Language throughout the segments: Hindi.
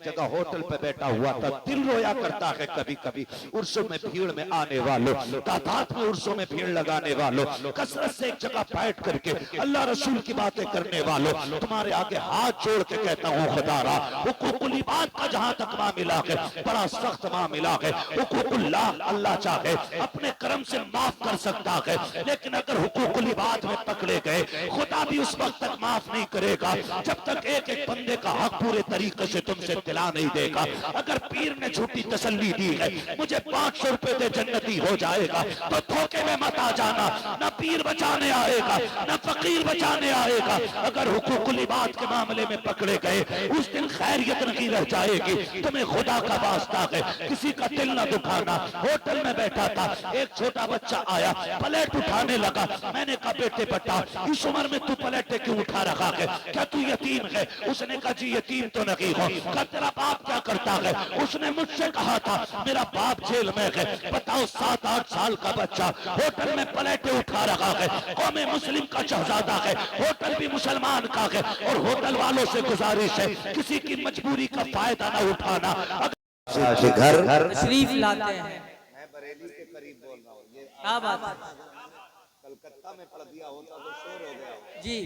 जगह होटल पे बैठा हुआ था, दिल रोया करता है कभी कभी। उर्सों में भीड़ में आने वालों, तादाद में उर्सों में भीड़ लगाने वालों, कसरत से एक जगह बैठ करके अल्लाह रसूल की बातें करने वालों, तुम्हारे आगे हाथ जोड़ के कहता हूँ खुदारा, हुकूकुल इबाद का जहां तक मामला है बड़ा सख्त मामला है। हुकूकुल्लाह अल्लाह चाहे अपने कर्म से माफ कर सकता है, लेकिन अगर हुकूकुल इबाद में पकड़े गए खुदा भी उस वक्त तक माफ नहीं करेगा जब तक एक एक बंदे का हक पूरे तरीके से तुमसे दिला नहीं देगा। अगर पीर ने झूठी तसल्ली दी है मुझे 500 रुपए दे जन्नती हो जाएगा, तो धोखे में मत आ जाना। न पीर बचाने आएगा न फकीर बचाने आएगा। अगर हुकूकुल इबाद के मामले में पकड़े गए उस दिन खैरियत नहीं रह जाएगी। तुम्हें खुदा का वास्ता है किसी का दिल न दुखाना। होटल में बैठा था, एक छोटा बच्चा आया, प्लेट उठाने लगा। मैंने कहा बेटे बेटा इस उम्र में तू प्लेट क्यों उठा रखा है, क्या तू यतीम है? उसने कहा जी यतीम तो नहीं हो। कहा तेरा बाप क्या करता है? उसने मुझसे कहा था मेरा बाप जेल में है। बताओ 7-8 साल का बच्चा होटल में प्लेटें उठा रखा है, कौमे मुस्लिम का शहजादा है, होटल भी मुसलमान का है। और होटल वालों से गुजारिश है किसी की मजबूरी का फायदा ना उठाना। घर तशरीफ लाते हैं। मैं बरेली के करीब बोल रहा हूँ। ये क्या बात है कलकत्ता में पढ़ दिया होता तो शोर हो गया जी।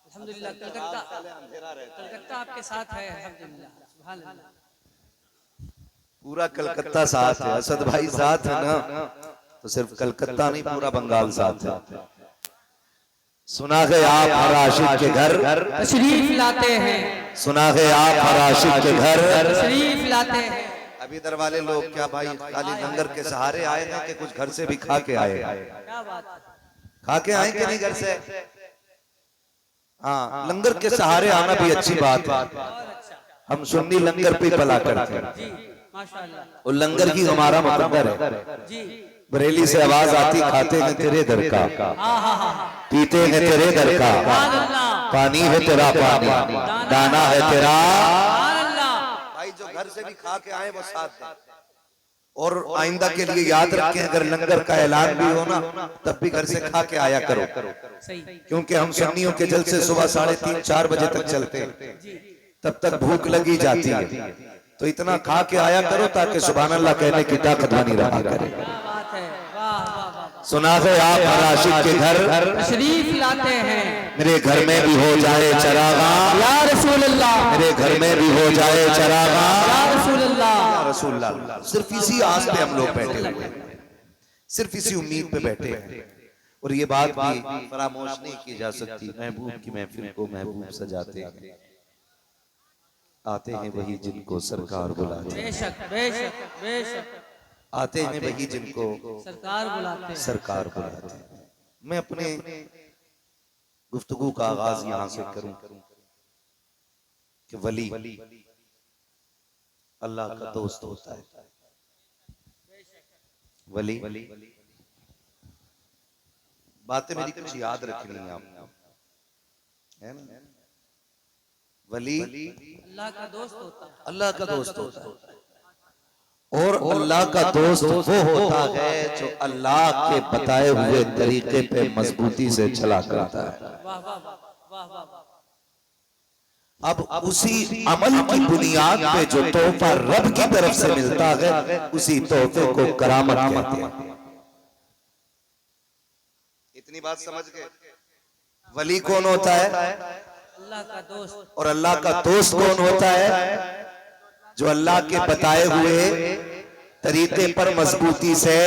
अल्हम्दुलिल्लाह कलकत्ता, अंधेरा रहता है। कलकत्ता आपके साथ है अल्हम्दुलिल्लाह, सुभान अल्लाह। पूरा कलकत्ता साथ है, असद भाई साथ है ना, तो सिर्फ कलकत्ता नहीं पूरा बंगाल साथ है। सुना है आप हर आशिक के घर तशरीफ लाते हैं, सुना है आप हर आशिक के घर तशरीफ लाते हैं। अभी इधर वाले लोग क्या भाई खाली लंगर के सहारे आए हैं कि कुछ घर से भी खा के आए? क्या बात है, खा के आए कि नहीं घर से? हाँ, लंगर के सहारे आना भी अच्छी बात है। बहुत अच्छा हम सुन्नी लंगर पे पला करते हैं, जी, माशाअल्लाह वो लंगर ही हमारा मुकद्दर है। जी। बरेली से आवाज आती खाते हैं तेरे दर का, हाँ हाँ हाँ, पीते हैं तेरे दर का, सुभान अल्लाह, पानी है तेरा पानी, दाना है तेरा। सुभान अल्लाह। भाई जो घर से भी खा के आए वो साथ दें। और आइंदा के लिए याद रखें अगर लंगर का ऐलान भी हो ना तब भी घर से खा के आया करो, सही क्योंकि हम सुन्नियों के जलसे सुबह 3:30-4 बजे तक चलते हैं, जी, तब तक भूख लगी जाती है। तो इतना खा के आया करो ताकि सुभान अल्लाह कहने की ताकत बनी रहा करे। क्या बात है, वाह वाह वाह। सुना है आप हर आशिक के घर तशरीफ लाते हैं, मेरे घर में भी हो जाए चरागा, या रसूल अल्लाह, मेरे घर में भी हो जाए चरागा, या रसूल अल्लाह। या रसूल अल्लाह। सिर्फ इसी आस पे हम लोग बैठे हुए हैं, सिर्फ इसी उम्मीद पे बैठे हैं। और ये बात भी फरामोश नहीं की जा सकती, महबूब की महफिल को महबूब सजाते हैं, आते हैं वही जिनको सरकार बुलाते हैं, बेशक बेशक बेशक, आते हैं वही जिनको सरकार बुलाते हैं। सरकार बुलाते हैं। मैं अपने गुफ्तगू का आगाज यहां से करूं कि वली अल्लाह का दोस्त होता है। वली बातें मेरी कुछ याद रखनी है आपको, है ना? वली अल्लाह का दोस्त होता है, अल्लाह का दोस्त होता है। और अल्लाह का दोस्त वो होता है जो अल्लाह के बताए हुए तरीके पे मजबूती से चला करता है। वाह वाह वाह वाह वाह। अब उसी अमल की बुनियाद पे जो तोहफा रब की तरफ से मिलता है उसी तोहफे को करामत कहते हैं। इतनी बात समझ गए? वली कौन होता है? अल्लाह का दोस्त, और अल्लाह का दोस्त कौन होता है? जो अल्लाह के बताए हुए तरीके पर मजबूती से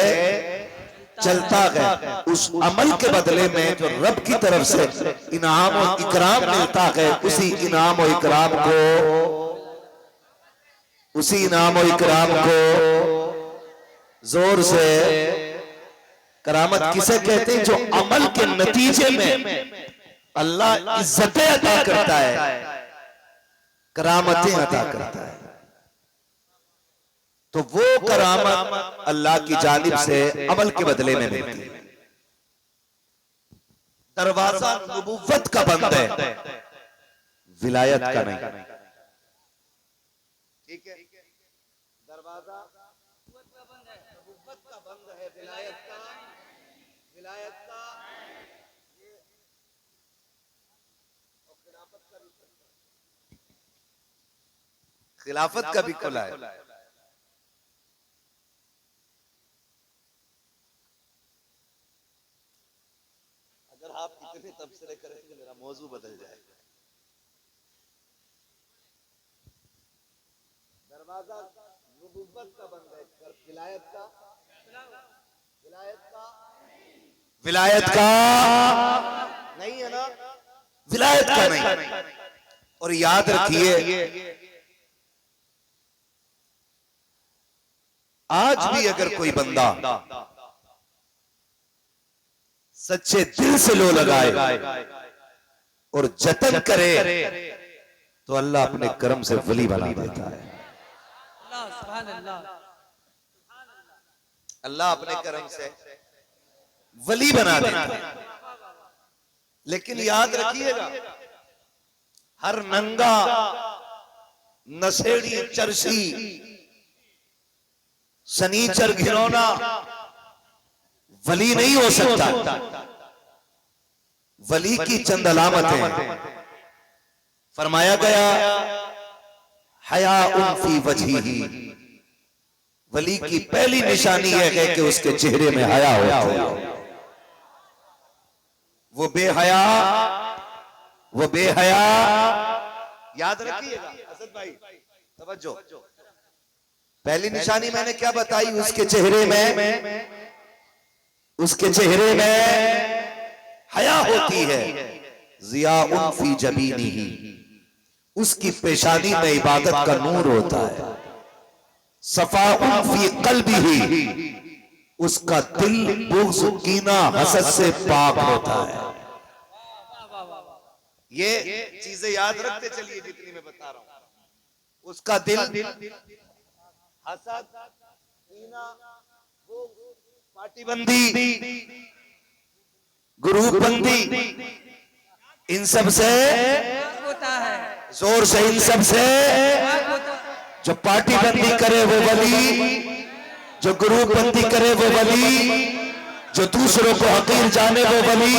चलता है। उस अमल के बदले में जो रब की तरफ से इनाम और इकराम मिलता है उसी इनाम और इकराम को जोर से करामत किसे कहते हैं? जो अमल के नतीजे में अल्लाह इज्जतें अता करता है, करामतें अता करता है। तो वो करामत अल्लाह की जानिब से अमल के बदले में मिलती है। दरवाजा नबुव्वत का बंद है, विलायत का नहीं। ठीक है, दरवाजा नबुव्वत का बंद है, विलायत का खिलाफत का भी खुला है। अगर आप इतने तबसरे करेंगे मेरा मौजू बदल जाएगा। दरवाजा नबुव्वत का बंद है, विलायत का नहीं है ना, विलायत का नहीं। और याद रखिए, आज भी अगर कोई बंदा सच्चे दिल से लो लगाए और जतन करे तो अल्लाह अपने कर्म से वली बना देता है। अल्लाह सुभान अल्लाह। अल्लाह अपने कर्म से वली बना देता है। लेकिन याद रखिएगा, हर नंगा नशेड़ी चरसी सनीचर घिनौना वली नहीं हो सकता। वली की चंद अलामतें फरमाया गया, हया फी वजही, वली की पहली निशानी यह है कि उसके चेहरे में हया होता है। वो बेहया याद रखिएगा। असद भाई तवज्जो, पहली निशानी मैंने क्या बताई, उसके चेहरे में हया होती है। ज़ियाउन फी जबीनिही, उसकी पेशानी में इबादत का नूर होता है। सफ़ाउन फी क़ल्बिही, उसका दिल बुग़्ज़ कीना हसद से पाक होता है। ये चीजें याद रखते चलिए जितनी मैं बता रहा हूं। उसका दिल हसद, कीना, पार्टीबंदी, ग्रुपबंदी, इन सब से होता है, जोर से इन सब से। जो पार्टीबंदी करे वो वली, जो ग्रुपबंदी करे वो वली, जो दूसरों को हकीर जाने वो वली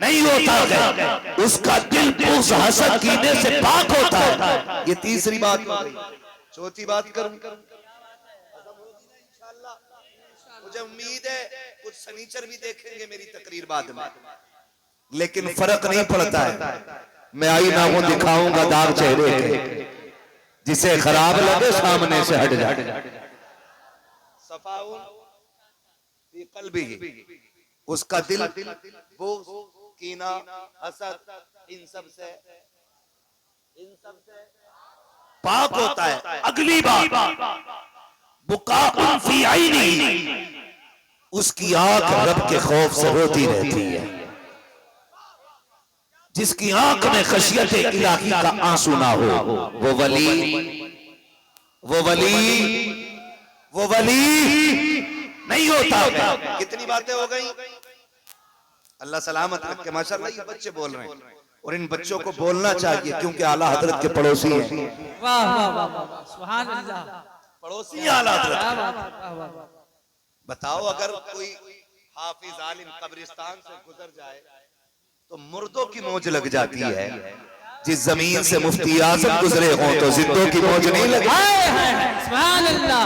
नहीं होता है। उसका दिल उस हसद कीने से पाक होता है। ये तीसरी बात हो गई। चौथी बात करूं, मुझे उम्मीद है कुछ सनीचर भी देखेंगे मेरी तकरीर बाद में, लेकिन फर्क नहीं पड़ता है। मैं आईना को दिखाऊंगा दाग चेहरे के, जिसे खराब लगे सामने से हट जाए। सफाउन फी क़ल्बिही, उसका दिल बुग़्ज़, कीना, हसद, इन सब से पाक होता है। अगली बात, बुकाउन फी ऐनी, उसकी आंख रब के खौफ से रोती रहती है। जिसकी आंख में खशियत इलाही का आंसू ना हो, वो वली नहीं होता। कितनी बातें हो गई। अल्लाह सलामत रखे। माशाअल्लाह ये बच्चे बोल रहे हैं और इन बच्चों को बोलना चाहिए, क्योंकि आला हजरत के पड़ोसी हैं। वाह वाह वाह, सुभान अल्लाह। पड़ोसी आला हजरत। वाह वाह। बताओ, अगर कोई हाफिज आलिम कब्रिस्तान से गुजर जाए तो मुर्दों की मौज लग जाती है। जिस जमीन से मुफ्ती आजम गुजरे हों तो जिंदों की मौज नहीं लगी। सुभान अल्लाह।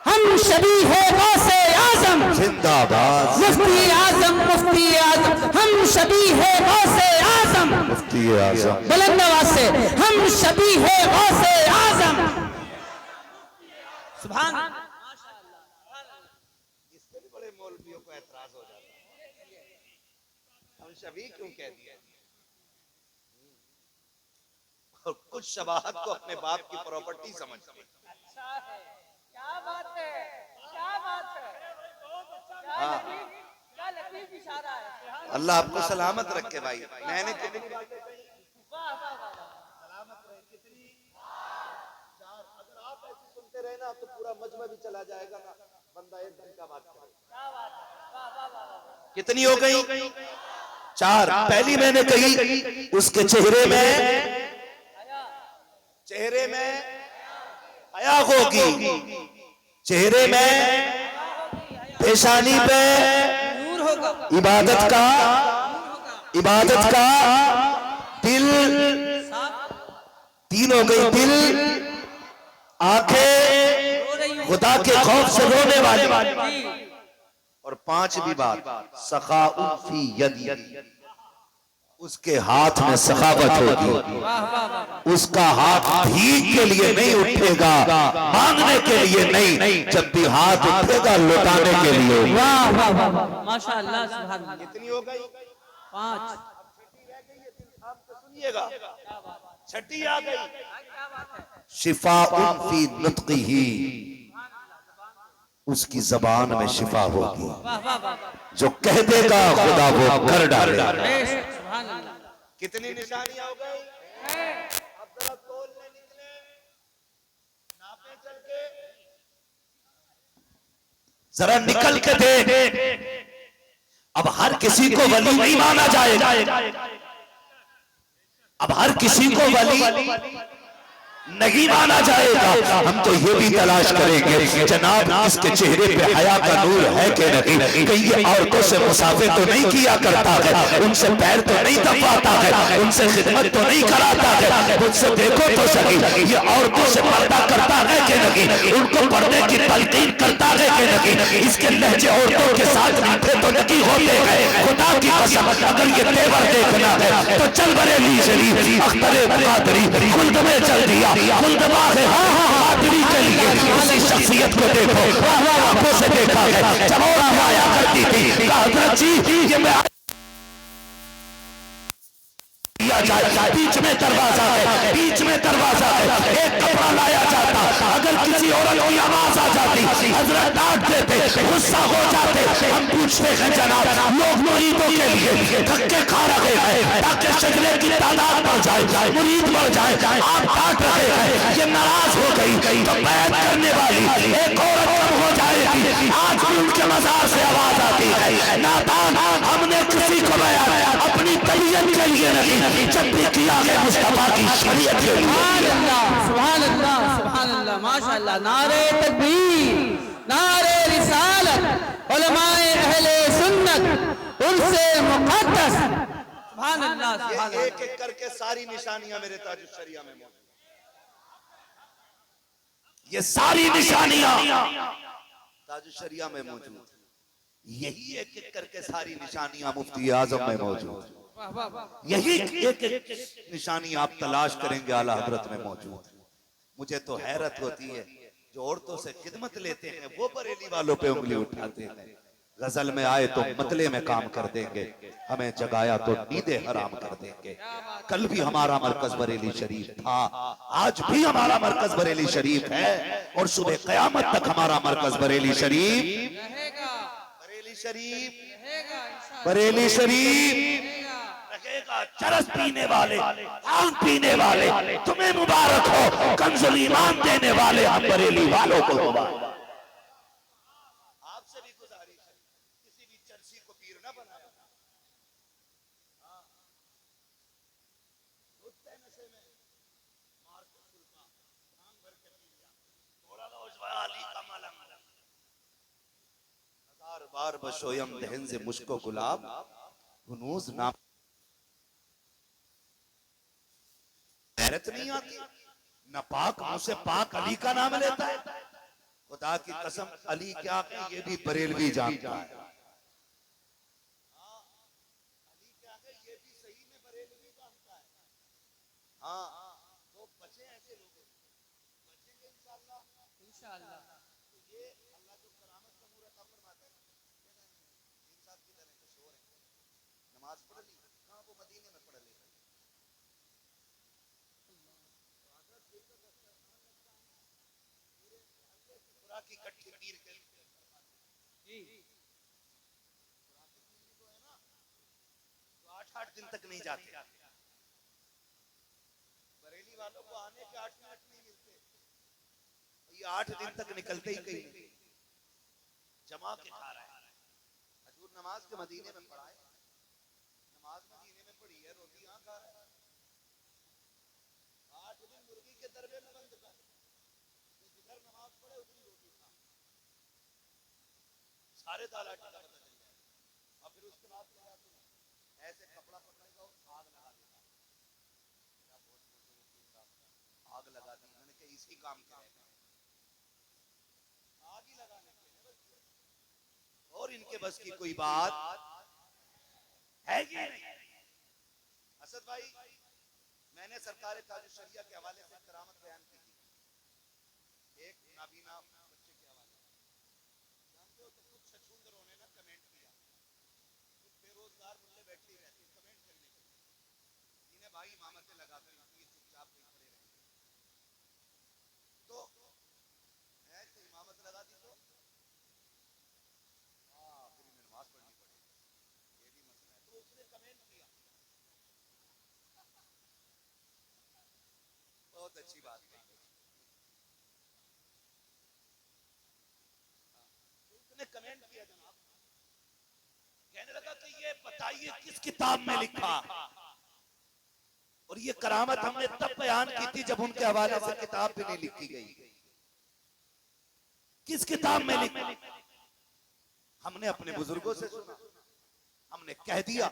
हम शबी है गौसे आजम जिंदाबाद, मुफ्ती आजम हम शबी है गौसे आजम, मुफ्ती आजम बुलंद आवाज से हम शबी है गौसे आजम। सुभान। इससे भी बड़े मौलवियों को एतराज हो जाता है, हम शबी क्यों कह दिया। और कुछ शबाहत को अपने बाप की प्रॉपर्टी समझते हैं। क्या बात है, क्या बात है, क्या लतीफ इशारा है। अल्लाह आपको सलामत रखे भाई। मैंने कितनी बातें कही, सलामत रहे। कितनी चार। अगर आप ऐसे सुनते रहे ना तो पूरा मजमा भी चला जाएगा ना, बंदा एक घंटा बात करे। कितनी हो गई? चार। पहली मैंने कही उसके चेहरे में हया होगी, चेहरे में पेशानी पे इबादत का दिल। तीन हो गई, दिल, आंखें खुदा के खौफ से रोने वाली, जी। और पांचवी बात सखाउन फी यदी, उसके हाथ में सखावत होगी। वाह वाह वाह। उसका हाथ भीख के लिए नहीं उठेगा, मांगने के लिए नहीं, जब भी हाथ उठेगा लौटाने के लिए। वाह वाह वाह वाह। माशाअल्लाह सुभान अल्लाह। कितनी हो गई? 5। सुनिएगा, छठी आ गई। शिफाउन फी नुत्क़िही, उसकी जबान में शिफा होगी। वाह वाह वाह। जो कह देगा खुदा वो कर डालेगा। सुभान अल्लाह। कितनी निशानियां हो गई? अब जरा तोलने निकले, नापे चल के, जरा निकल के दे। अब हर किसी को वली नहीं माना जाएगा, अब हर किसी को वली नहीं माना जाएगा। हम तो ये भी तलाश करेंगे जनाब इसके चेहरे पे हया का नूर है कि नहीं, कहीं ये औरतों से मुसाफे तो नहीं किया करता है, उनसे पैर तो नहीं दबाता है, उनसे खिदमत तो नहीं कराता है, मुझसे देखो तो सही ये औरतों से पर्दा करता है कि नहीं, उनको पर्दे की तलकीन करता है कि नहीं, इसके लहजे औरतों के साथ मीठे तो नहीं होते हैं। खुदा की कसम अगर ये तेवर देखना है तो चल बरेली शरीफ अख्तरे मुकादरी खुल्द में चल दिया, खुल्दबा है बहादुरी के लिए। उसी शख्सियत को देखो, आंखों से देखा है जब और आया करती थी हजरत जी ये मैं जाए, बीच में दरवाजा है, बीच में दरवाजा है, एक कपड़ा लाया जाता, अगर किसी औरत की आवाज आ जाती हजरत डांट देते, गुस्सा हो जाते। हम पूछते हैं जनाब लोग मुरीदों के लिए धक्के खा रहे हैं ताकि शजरे की तादाद बढ़ जाए, मुरीद बढ़ जाए, आप डांट रहे हैं, ये नाराज हो गई तो बैत करने वाली एक औरत कब हो जाएगी? आज भी उनके मजार से आवाज आती है नादान, हमने किसी को बयान अपनी तबीयत के लिए नहीं, जब भी किया है मुस्तफा की शरीयत के लिए। सुभान अल्लाह सुभान अल्लाह सुभान अल्लाह। माशाअल्लाह। नारे तकबीर, नारे रिसालत, उलमाए अहले सुन्नत, उनसे मुक़द्दस। सुभान अल्लाह सुभान अल्लाह। एक एक करके सारी निशानियां मेरे ताजुश शरिया में मौजूद, ये सारी निशानियां ताजुश शरिया में मौजूद, यही एक एक करके सारी निशानियां मुफ्ती आजम में मौजूद, यही एक एक निशानी आप तलाश करेंगे आला हजरत में मौजूद। मुझे तो हैरत होती है जो औरतों से खिदमत लेते हैं वो बरेली वालों पे उंगली उठाते हैं, गजल में आए तो मतले में काम कर देंगे, हमें जगाया तो नींदें हराम कर देंगे। कल भी हमारा मरकज बरेली शरीफ था, आज भी हमारा मरकज बरेली शरीफ है, और सुबह कयामत तक हमारा मरकज बरेली शरीफ रहेगा, बरेली शरीफ रहेगा इंशाअल्लाह, बरेली शरीफ रहेगा। चरस पीने वाले, भांग पीने वाले तुम्हें मुबारक हो, कंजुल ईमान देने वाले हम बरेली वालों को मुबारक। आपसे भी गुजारिश है किसी भी चर्सी को पीर ना बनाया, हजार बार बशोयम दहन से मुझको गुलाब हुनूस नाम गैरत नहीं आती, न पाक मुझसे पाक अली का नाम लेता है। खुदा की कसम अली क्या है ये भी बरेलवी जानता है, अली क्या है ये भी सही में बरेलवी जानता है। हाँ तो बचे ऐसे लोग, बचेंगे इंशाअल्लाह इंशाअल्लाह। तो ये अल्लाह जो करामत का मूरत आप फरमाते हैं इंसान की तरह शोर है, नमाज पढ़ ली, हाँ वो मदीने में पढ़ ली, की कट्ठी पीर के जी तो है ना, तो 8-8 दिन तक नहीं जाते, बरेली वालों को आने के 8 मिनट नहीं मिलते, ये 8 दिन तक निकलते ही कहीं नहीं, जमा के खा रहा है। हजूर नमाज के मदीने में पढ़ाए, नमाज मदीने में पढ़ी है, रोटी यहाँ खा रहा है, 8 दिन मुर्गी के दरबे में बंद कर, जिधर नमाज पढ़े उधर रोटी खा, सारे दाल आटा पता चल जाए। और फिर उसके बाद ऐसे कपड़ा पकड़ेगा और आग लगा देगा, आग लगा दी। मैंने कहा इसी काम के रह गए, आग ही लगाने के लिए बस। और इनके बस की कोई बात है कि नहीं? असद भाई, मैंने सरकार ताज शरिया के हवाले से करामत बयान की थी, एक नाबीना बच्चे के हवाले जानते हो, तो कुछ छछूंदरों ने ना कमेंट किया, कुछ बेरोजगार मुल्ले बैठे ही रहते कमेंट करने के लिए, इन्हें भाई इमामतें लगाकर इनकी चुपचाप नहीं खड़े रहे, तो मैं तो इमामत लगा दी तो हाँ फिर इन्हें नमाज पढ़नी पड़ेगी, ये भी मसला है। तो उसने कमेंट किया, बहुत अच्छी बात कही, उसने कमेंट किया जनाब, कहने लगा कि ये बताइए किस किताब में लिखा, और ये करामत हमने तब बयान की थी जब उनके हवाले से किताब भी नहीं लिखी गई, किस किताब में लिखा? हमने अपने बुजुर्गों से सुना, हमने कह दिया,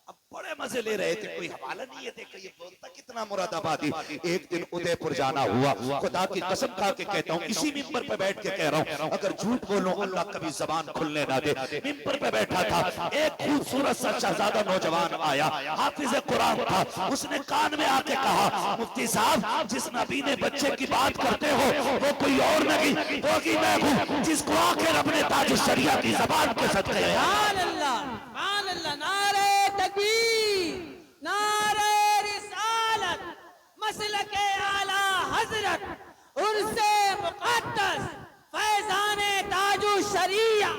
अब बड़े मजे ले रहे थे, कोई हवाला नहीं है, देखो ये बोलता कितना मुरादाबादी। एक दिन उदयपुर जाना हुआ, खुदा की कसम खा के कहता हूँ, इसी मिंबर पे बैठ के कह रहा हूँ, अगर झूठ बोलूं अल्लाह कभी जबान खुलने ना दे। मिंबर पे बैठा था, एक खूबसूरत सा शहजादा नौजवान आया, हाफिज कुरान था, उसने कान में आके कहा, मुफ्ती साहब जिस नबी ने बच्चे की बात करते हो वो कोई और नहीं होगी, मैं हूँ जिसको आखिर अपने ताज शरिया की जबान के सदके सुभान अल्लाह, नारे तकबीर, नारे रिसालत, मसलके आला हजरत, उर्से मुक़द्दस, फैज़ाने ताजु शरिया।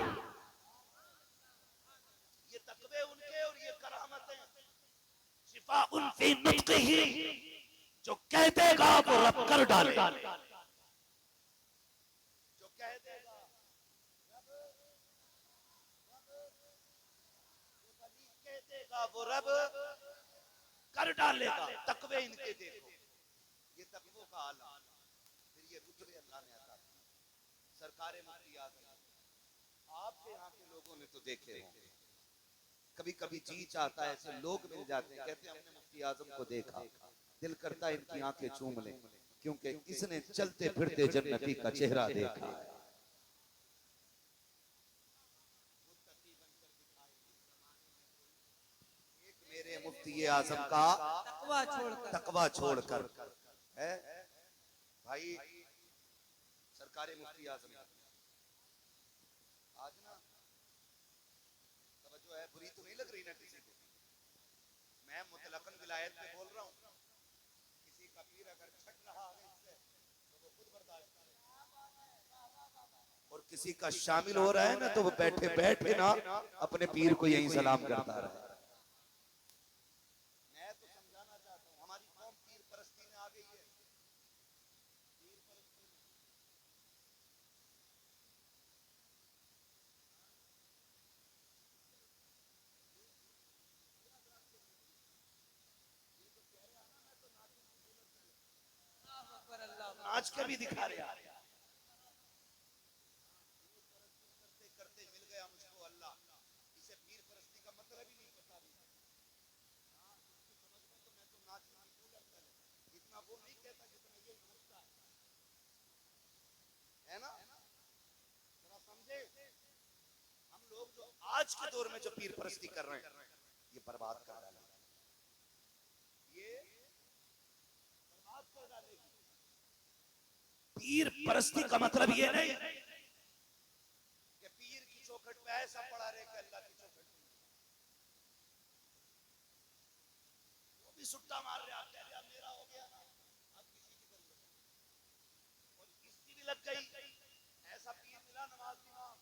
ये तकवे उनके और ये करामतें, शिफा उनफी नुत्क़िही, जो कह देगा वो रब कर डाले, जो कह देगा कह देगा वो रब कर डालेगा। तकवे इनके देखो, ये तकवों का आलम, फिर ये रुतबे अल्लाह ने अता किए। सरकारे मुफ्ती आज़म, आपके यहाँ के लोगों ने तो देखे होंगे, कभी कभी जी चाहता है ऐसे लोग मिल जाते हैं, कहते हैं हमने मुफ्ती आज़म को देखा, दिल करता है इनकी आंखें चूम लें, क्योंकि इसने चलते फिरते जन्नती का चेहरा देखा है। मेरे मुफ्ती आज़म का तकवा छोड़कर है भाई, सरकारे मुफ्ती आज़म आज ना तवज्जो है, बुरी तो नहीं लग रही ना किसी को, मैं मुतलकन विलायत पे बोल रहा हूँ, किसी का पीर अगर छट रहा है इससे तो वो खुद बर्दाश्त करे, और किसी का शामिल हो रहा है ना तो वो बैठे बैठे ना अपने पीर को यही सलाम करता रहे। मैं तो समझाना चाहता हूँ, हमारी कौम पीर परस्ती में आ गई है, पीर परस्ती में। नाच के भी दिखा रहे हैं, करते करते मिल गया मुझको अल्लाह, इसे पीर परस्ती का मतलब ही नहीं पता भी, समझ में तो मैं तो नाचने की भूल करता है, इतना वो नहीं कहता जितना ये नाचता है ना, जरा समझे। हम लोग जो आज के दौर में जो पीर परस्ती कर रहे हैं ये बर्बाद कर डालेगा, ये बर्बाद कर डालेगी। पीर परस्ती का मतलब ये नहीं कि पीर की चौखट पे ऐसा पड़ा रहे कि अल्लाह की चौखट पे वो भी सुट्टा मार रहे, आप कह रहे मेरा हो गया ना, अब किसी की जरूरत नहीं, और इसकी भी लग गई, ऐसा पीर मिला नमाज इमाम,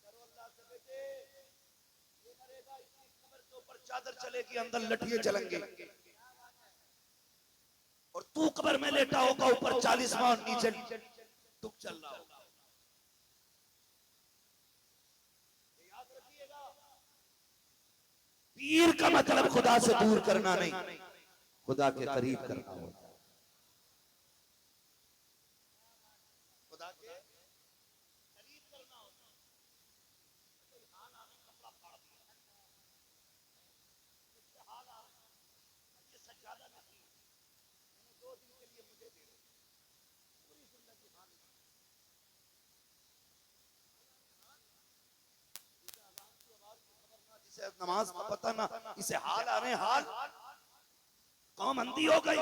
करो अल्लाह से बेटे, ये मरेगा इसकी कब्र के ऊपर चादर चलेगी, अंदर लठिए चलेंगे, और तू कब्र में लेटा होगा, ऊपर 40 माह नीचे तुक चल रहा होगा। याद रखिएगा, पीर का मतलब खुदा से दूर करना नहीं, खुदा के करीब करना होता है, खुदा के करीब करना होता है। कोई हाल आने कपड़ा फाड़ दिया, हाल आ ये सज्जादा नहीं, नमाज का पता ना, इसे हाल आ रहे हाल, कौम अंधी हो गई।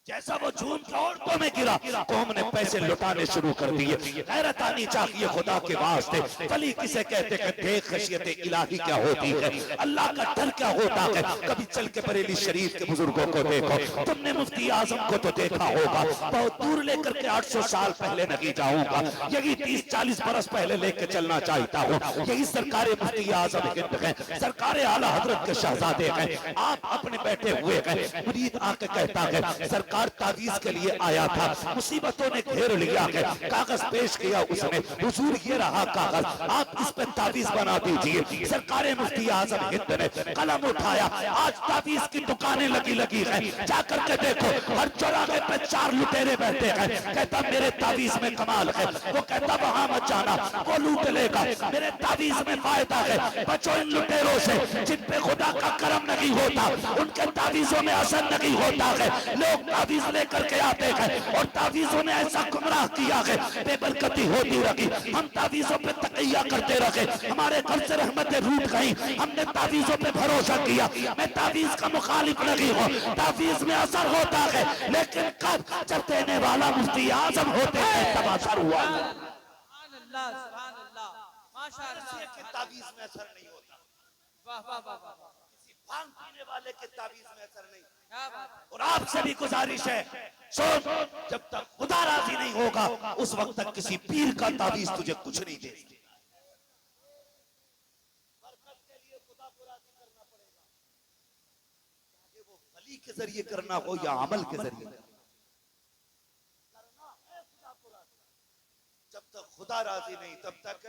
जैसा वो झूम के औरतों में गिरा, कौम ने पैसे लुटाने शुरू कर दिए। गैरत आनी चाहिए खुदा के वास्ते। वली किसे कहते हैं? देख खशियत इलाही क्या होती है, अल्लाह का डर क्या होता है। कभी चल के बरेली शरीफ के बुजुर्गों को देखो, तुमने मुफ्ती आजम को तो देखा होगा, बहुत दूर लेकर के 800 साल पहले नहीं जाऊंगा, यही 30-40 बरस पहले लेके चलना चाहता हूँ। यही सरकार मुफ्ती आजम हिंद है, सरकार आला हजरत के शहजादे हैं। आप अपने बैठे हुए हैं, मुरीद आके कहता है सरकार तावीज के लिए आया था, मुसीबतों ने घेर लिया है, कागज पेश किया उसने, हुजूर ये रहा कागज, आप इस पे तावीज बना दीजिए। सरकार मुफ्ती आजम हिंद ने कलम उठाया, आज तावीज की दुकानें लगी है, जाकर के देखो हर चौराहे पे 4 लुटेरे बैठे हैं। कहता मेरे तावीज में कमाल है, वो कहता वहां मत जाना, वो लूट लेगा, मेरे तावीज में फायदा है। बचो इन लुटेरों से जिन पे खुदा का करम नहीं होता, उनके तावीजों में असर नहीं होता है। लोग तावीज लेकर के आते हैं और तावीजों ने ऐसा गुमराह किया है, बेबरकती होती रही। हम तावीजों पे तकैया करते रहे, हमारे घर से रहमतें रूठ गई, हमने तावीजों पे भरोसा किया। मैं तावीज का मुखालिफ नहीं हूँ, तावीज में असर होता है, लेकिन कब जब देने वाला मुफ्ती आजम होते हैं तब असर हुआ। तावीज में असर नहीं होता, किसी भांग पीने वाले के तावीज में असर नहीं। और आपसे भी गुजारिश है, सोच जब तक खुदा राजी नहीं होगा उस वक्त तक किसी पीर का तावीज तुझे कुछ नहीं दे। बरकत के लिए खुदा को राजी करना पड़ेगा, चाहे वो वली के जरिए करना हो या अमल के जरिए करना है खुदा को राजी। जब तक खुदा राजी नहीं तब तक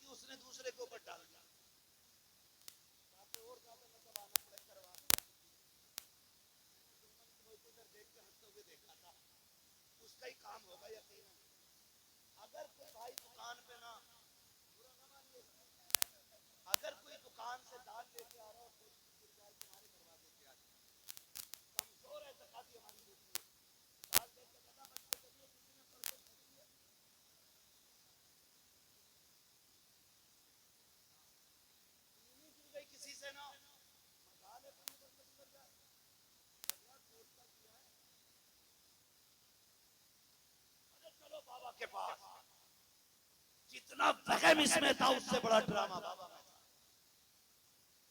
उसने दूसरे के ऊपर डाल दिया, और मतलब आना पड़े करवा देख के हंसते हुए देखा था, उसका ही काम होगा यकीन। अगर कोई भाई दुकान पे ना, अगर कोई दुकान से दाल लेके आ रहा हो, तुम्हारे दरवाजे पे आ जाए, कमजोर है ज़कात हमारी दूसरी दाल लेके बता बच्चे के लिए किसी ने परचेज की है, किसी से ना चलो बाबा के पास, जितना वहम इसमें था उससे बड़ा ड्रामा बाबा में था।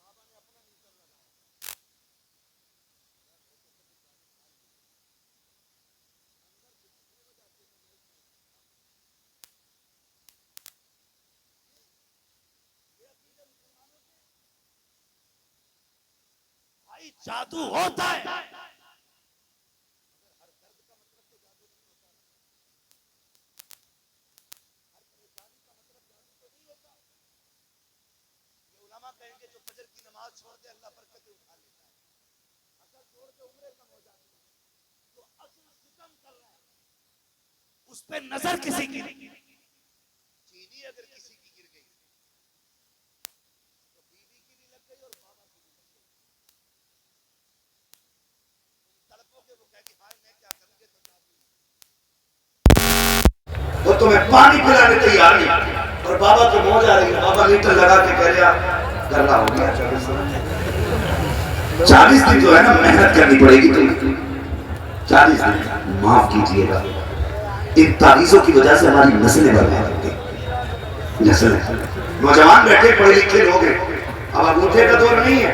बाबा ने अपना मीटर लगाया, भाई जादू होता है, हर दर्द का मतलब तो जादू नहीं होता, हर परेशानी का मतलब जादू तो नहीं होता। ये उलमा कहेंगे जो फजर की नमाज छोड़ दे अल्लाह बरकतें उठा लेता है, असल छोड़ के उम्रे कम हो जाती है, जो असल सितम कर रहा है उस पे नजर किसी की नहीं, चीनी अगर किसी की गिर गई तो बीवी की भी लग गई और बाबा की भी लग गई। तड़पोगे वो कहेगी हाय मैं क्या करूंगे, तो वो तुम्हें पानी पिलाने तैयार नहीं, और बाबा की मौज आ रही है, बाबा लीटर लगा के कह रहा करना हो गया 40 दिन जो है ना मेहनत करनी पड़ेगी तुम्हें, 40 दिन माफ कीजिएगा। इन तावीज़ों की वजह से हमारी नस्लें बर्बाद हो गई, नस्लें। नौजवान बैठे पढ़े लिखे लोग हैं, अब अंगूठे का दौर नहीं है,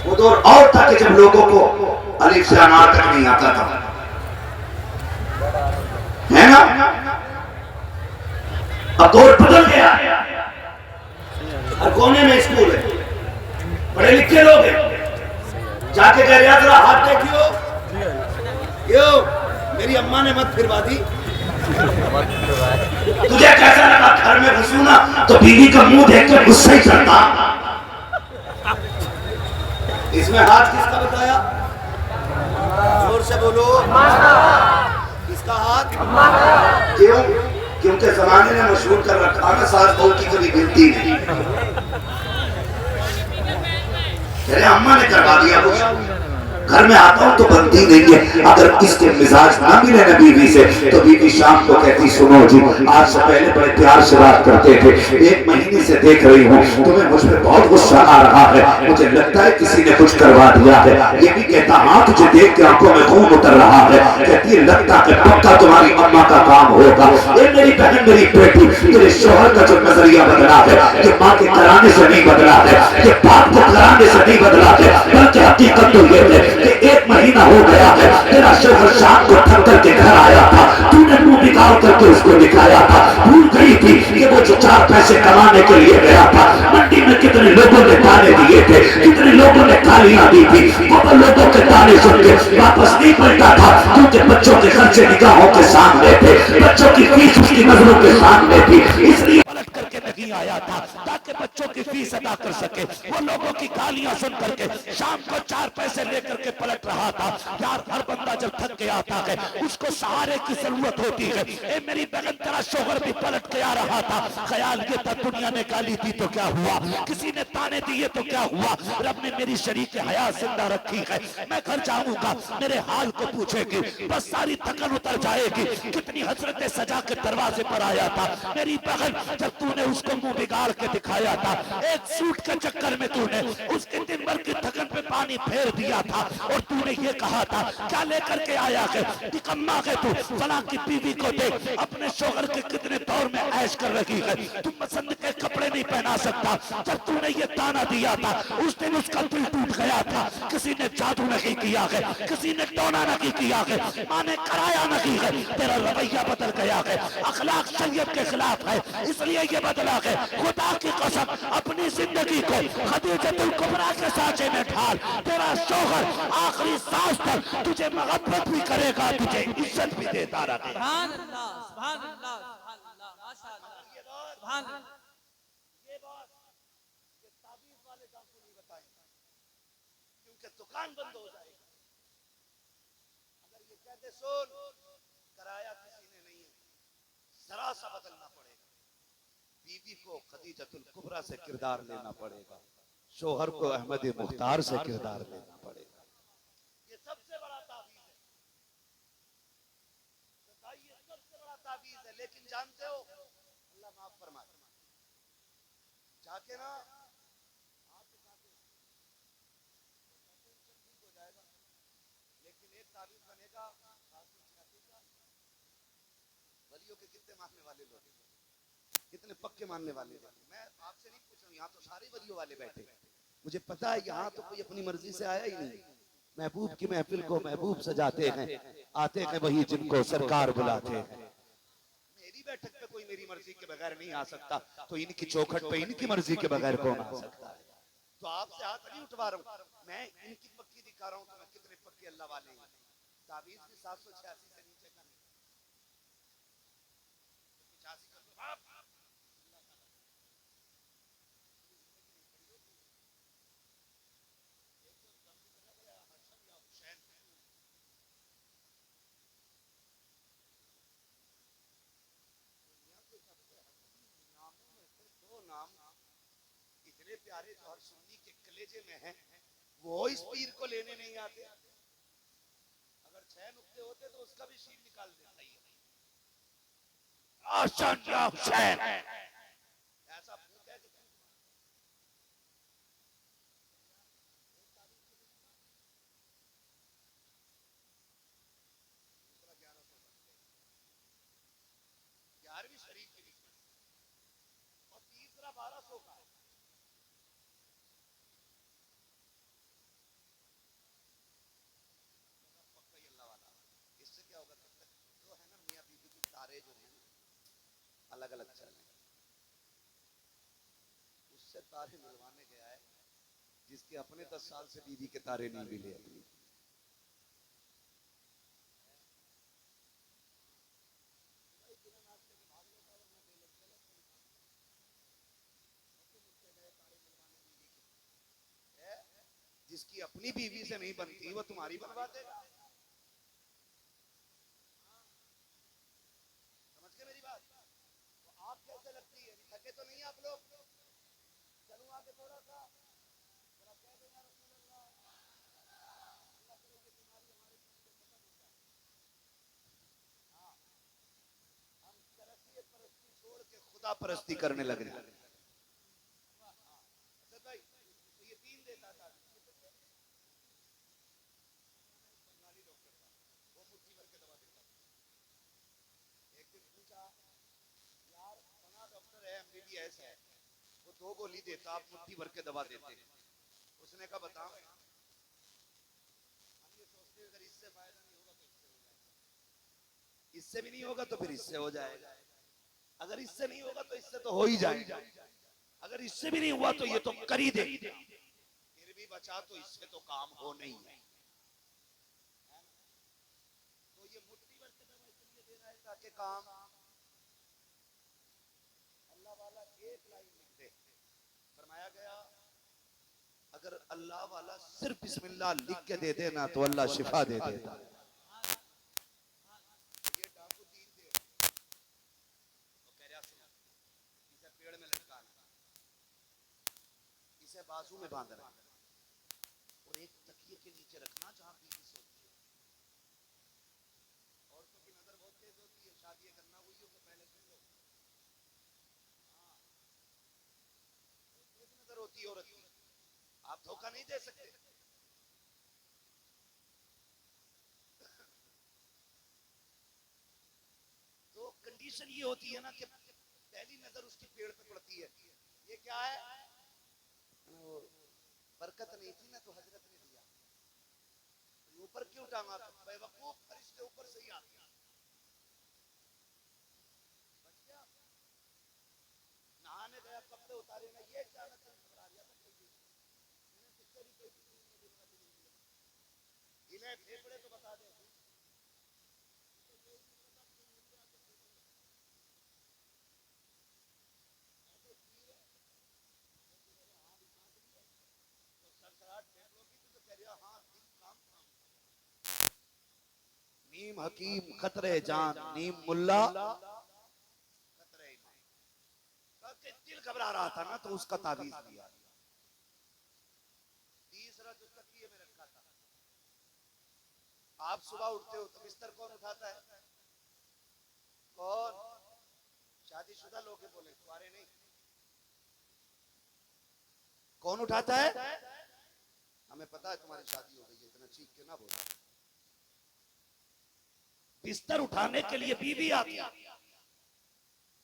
वो दौर और था कि जब लोगों को अलिफ से अनार तक नहीं आता था, है ना। अब दौर बदल गया, हर कोने में स्कूल है, पढ़े लिखे लोग हैं, जाके कह रहा जरा हाथ देखियो, क्यों मेरी अम्मा ने मत फिरवा दी, तुझे कैसा लगा घर में घुसूं ना तो बीवी का मुंह देख के गुस्सा ही चढ़ता। इसमें हाथ किसका बताया? जोर से बोलो। किसका हाथ? क्यों? क्योंकि जमाने ने मशहूर कर रखा ना, सास बहू की कभी गिनती नहीं। अरे अम्मा ने करवा दिया कुछ, घर में आता हूँ तो बनती नहीं है। अगर इसके मिजाज ना मिले ना बीवी से, तो बीवी शाम को कहती सुनो जी, आज से पहले बड़े प्यार से बात करते थे, 1 महीने से देख रही हूँ तुम्हें मुझ पर बहुत गुस्सा आ रहा है, मुझे लगता है किसी ने कुछ करवा दिया है। ये भी कहता हाँ तुझे देख के आंखों में खून उतर रहा है। कहती है लगता है पक्का तुम्हारी अम्मा का काम होगा। ये मेरी बहन मेरी बेटी, तेरे शोहर का जो नजरिया बदला है ये माँ के कराने से नहीं बदला है, ये बाप के कराने से नहीं बदला है, बल्कि हकीकत तो ये है कि 1 महीना हो गया है तेरा शोहर शाम को थक करके घर आया था, तूने मुंह निकाल करके उसको दिखाया था, भूल गई थी कि वो जो 4 पैसे कमाने के लिए गया था। मंडी में कितने लोगों ने ताने दिए थे, कितने लोगों ने गालियां दी थी, वो लोगों के ताने सुन के वापस नहीं पलटा था, क्योंकि बच्चों के खर्चे निगाहों के सामने थे, बच्चों की फीस उसकी नजरों के सामने थी, इसलिए पलट करके नहीं आया था ताकि बच्चों की फीस अदा कर सके। वो लोगों की गालियां सुन करके शाम को 4 पैसे लेकर के पलट रहा था। यार हर बंदा जब थक के आता है उसको सहारे की जरूरत होती है। ए मेरी बहन तेरा शोहर भी पलट के आ रहा था, ख्याल ये था दुनिया ने गाली दी तो क्या हुआ, किसी ने ताने दिए तो क्या हुआ, रब ने मेरी शरीक हयात जिंदा रखी है, मैं घर जाऊंगा मेरे हाल को पूछेगी, बस सारी थकन उतर जाएगी। कितनी हसरतें सजा के दरवाजे पर आया था मेरी बहन, जब तूने उसको मुंह बिगाड़ के दिखाया था, एक सूट के चक्कर में तूने उसके दिन भर की थकन पे पानी फेर दिया था, और तूने ये कहा था क्या लेकर के आया है, निकम्मा है तू, फला की बीवी को देख अपने शोहर के कितने दौर में ऐश कर रही है, तुम पसंद के कपड़े नहीं पहना सकता। जब तूने ये ताना दिया था उस दिन उसका दिल टूट गया था। किसी ने जादू नहीं किया है, किसी ने टोना नहीं किया है, माँ ने कराया नहीं है, तेरा रवैया बदल गया है, अखलाक शरीयत के खिलाफ है, इसलिए ये बदला है। खुदा की कसम अपनी जिंदगी को खदीजतुल कुबरा के सांचे में ढाल, तेरा शोहर आखिरी सांस तक तुझे मोहब्बत भी करेगा, तुझे इज्जत भी देता रहेगा। सुभान अल्लाह, सुभान अल्लाह, सुभान अल्लाह, माशाअल्लाह, सुभान अल्लाह। ये बात ये ताबीज वाले काम को नहीं बताएंगे, क्योंकि दुकान बंद हो जाएगी। अगर ये कहते सुन कराया किसी ने नहीं है, जरा सा बदलना पड़ेगा, बीवी को खदीजतुल कुबरा से किरदार लेना पड़ेगा, शोहर को अहमद मुख्तार से किरदार लेना पड़ेगा। ये सबसे बड़ा ताबीज है, बताइए सबसे बड़ा ताबीज है। लेकिन जानते हो अल्लाह माफ फरमाए, जाके ना ठीक हो जाएगा, लेकिन एक ताबीज बनेगा वलियों के कितने मानने वाले लोग, कितने पक्के मानने वाले लोग। मैं आपसे नहीं पूछ रहा हूँ, यहाँ तो सारे वलियों वाले बैठे, मुझे पता है यहाँ तो कोई अपनी मर्जी से आया ही नहीं। महबूब की महफिल को महबूब सजाते हैं, आते हैं वही जिनको सरकार बुलाते हैं। मेरी बैठक पे कोई मेरी मर्जी के बगैर नहीं आ सकता, तो इनकी चौखट पे इनकी मर्जी के बगैर कौन आ सकता है। तो आपसे हाथ नहीं उठवा रहा हूँ, मैं इनकी पक्की दिखा रहा हूँ तो मैं कितने पक्के अल्लाह वाले हैं। ताबीज भी 786 से नीचे का नहीं, 85 कर लो आप। इतने प्यारे जो हर सुन्नी के कलेजे में हैं, वो इस पीर को लेने नहीं आते। अगर 6 नुक्ते होते तो उसका भी शीर निकाल देता ही। ऐसा भूत है कि दूसरा 11वीं शरीफ की निस्बत और तीसरा 1200 का है। इससे क्या होगा, तब तक जो है ना मियां बीवी की तारे जो है अलग अलग चले, उससे तारे मिलवाने गया है जिसके अपने 10 साल से बीवी के तारे नहीं मिले अपनी। जिसकी अपनी बीवी से नहीं बनती वो तुम्हारी बनवा देगा। खुदा परस्ती करने लग रहे। एमबीबीएस है, वो 2 गोली देता, आप मुट्ठी भर के दवा देते। उसने कहा बताओ, हम ये सोचते अगर इससे फायदा नहीं होगा तो इससे भी नहीं होगा तो फिर इससे हो जाएगा, अगर इससे नहीं होगा तो इससे तो हो ही जाएगा, अगर इससे भी नहीं हुआ तो ये तो कर ही दे, फिर भी बचा तो इससे तो काम हो नहीं है। तो ये मुट्ठी भर के दवा इसलिए दे रहा है ताकि काम, अल्लाह वाला एक लाइन लिख दे, फरमाया गया अगर अल्लाह वाला सिर्फ बिस्मिल्लाह लिख के दे देना तो अल्लाह शिफा दे देता। ये डाकू 3 दे वो कह रहा सुनो, इसे पेड़ में लटकाना, इसे बाजू में बांधना और एक तकिए के नीचे रखना जहां बीवी सोती है। औरतों की नजर बहुत तेज होती है, शादी करना हुई हो तो पहले सुन लो, तेज नजर होती है औरत की, आप धोखा नहीं दे सकते। तो कंडीशन ये होती है ना कि पहली नजर उसकी पेड़ पे पड़ती है, ये क्या है, बरकत नहीं थी ना तो हजरत ने दिया, तो ऊपर क्यों टांगा, बेवकूफ फरिश्ते ऊपर से ही आते हैं। नहाने गया, कपड़े उतारे ना, ये क्या नजर घबरा गया था, इन्हें फेफड़े तो बता दे, नीम हकीम खतरे जान, नीम मुल्ला खतरे ईमान। दिल घबरा रहा था ना तो उसका ताबीज दिया। तीसरा जो तकिए में रखा था, आप सुबह उठते हो तो बिस्तर कौन उठाता है, कौन, शादीशुदा लोग बोले, कुआरे नहीं, कौन उठाता है, हमें पता है तुम्हारी शादी हो गई है, इतना चीख के ना बोलो। बिस्तर उठाने के लिए बीवी आती,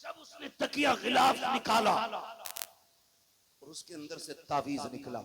जब उसने तकिया गिलाफ निकाला और उसके अंदर से तावीज निकला,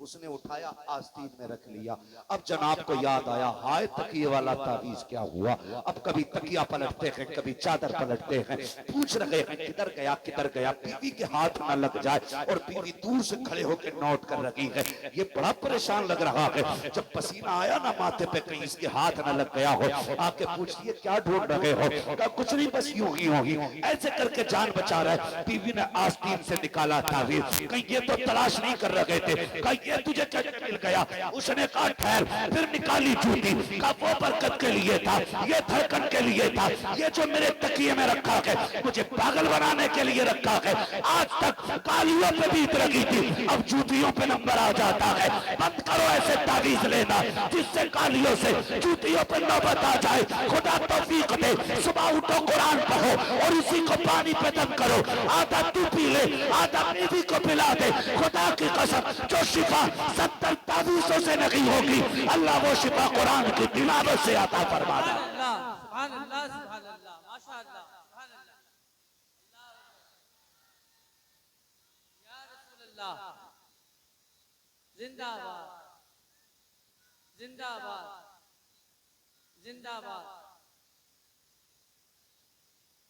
उसने उठाया, आस्तीन में रख लिया। अब जनाब को याद आया, हाय तकिए वाला तावीज क्या हुआ। अब कभी तकिया पलटते हैं, कभी चादर पलटते हैं, पूछ रहे हैं किधर गया किधर गया, बीवी के हाथ न लग जाए, और बीवी दूर से खड़े होकर नोट कर रही है। ये बड़ा परेशान लग रहा है, जब पसीना आया ना माथे पे कहीं इसके हाथ न लग गया हो, आके पूछिए क्या ढूंढ रहे हो, कहा कुछ नहीं बस यूं ही होगी, ऐसे करके जान बचा रहा है। बीवी ने आस्तीन से निकाला तावीज, कहीं ये तो तलाश नहीं कर रहे थे, कहीं ये तुझे कैसे मिल गया। उसने कहा ठहर, फिर निकाली जूती, कहा वो बरकत के लिए था, ये धड़कन के लिए था, ये जो मेरे तकिए में रखा है मुझे पागल बनाने के लिए रखा है। आज तक कालियों पे बीत रखी थी, अब जूतियों पे नंबर आ जाता है। बंद करो ऐसे तावीज लेना जिससे कालियों से जूतियों पे नौबत आ जाए। खुदा तौफीक दे, सुबह उठो कुरान पढ़ो और इसी को पानी पे दम करो, आधा तू पी ले आधा बीवी को पिला दे। खुदा की कसम, जो शिफा 70 तावीज़ों से नहीं होगी, अल्लाह वो शिफा कुरान की तिलावत से आता फरमा दे। सुभान अल्लाह, सुभान अल्लाह, माशाअल्लाह, सुभान अल्लाह, या रसूल अल्लाह, जिंदाबाद जिंदाबाद जिंदाबाद,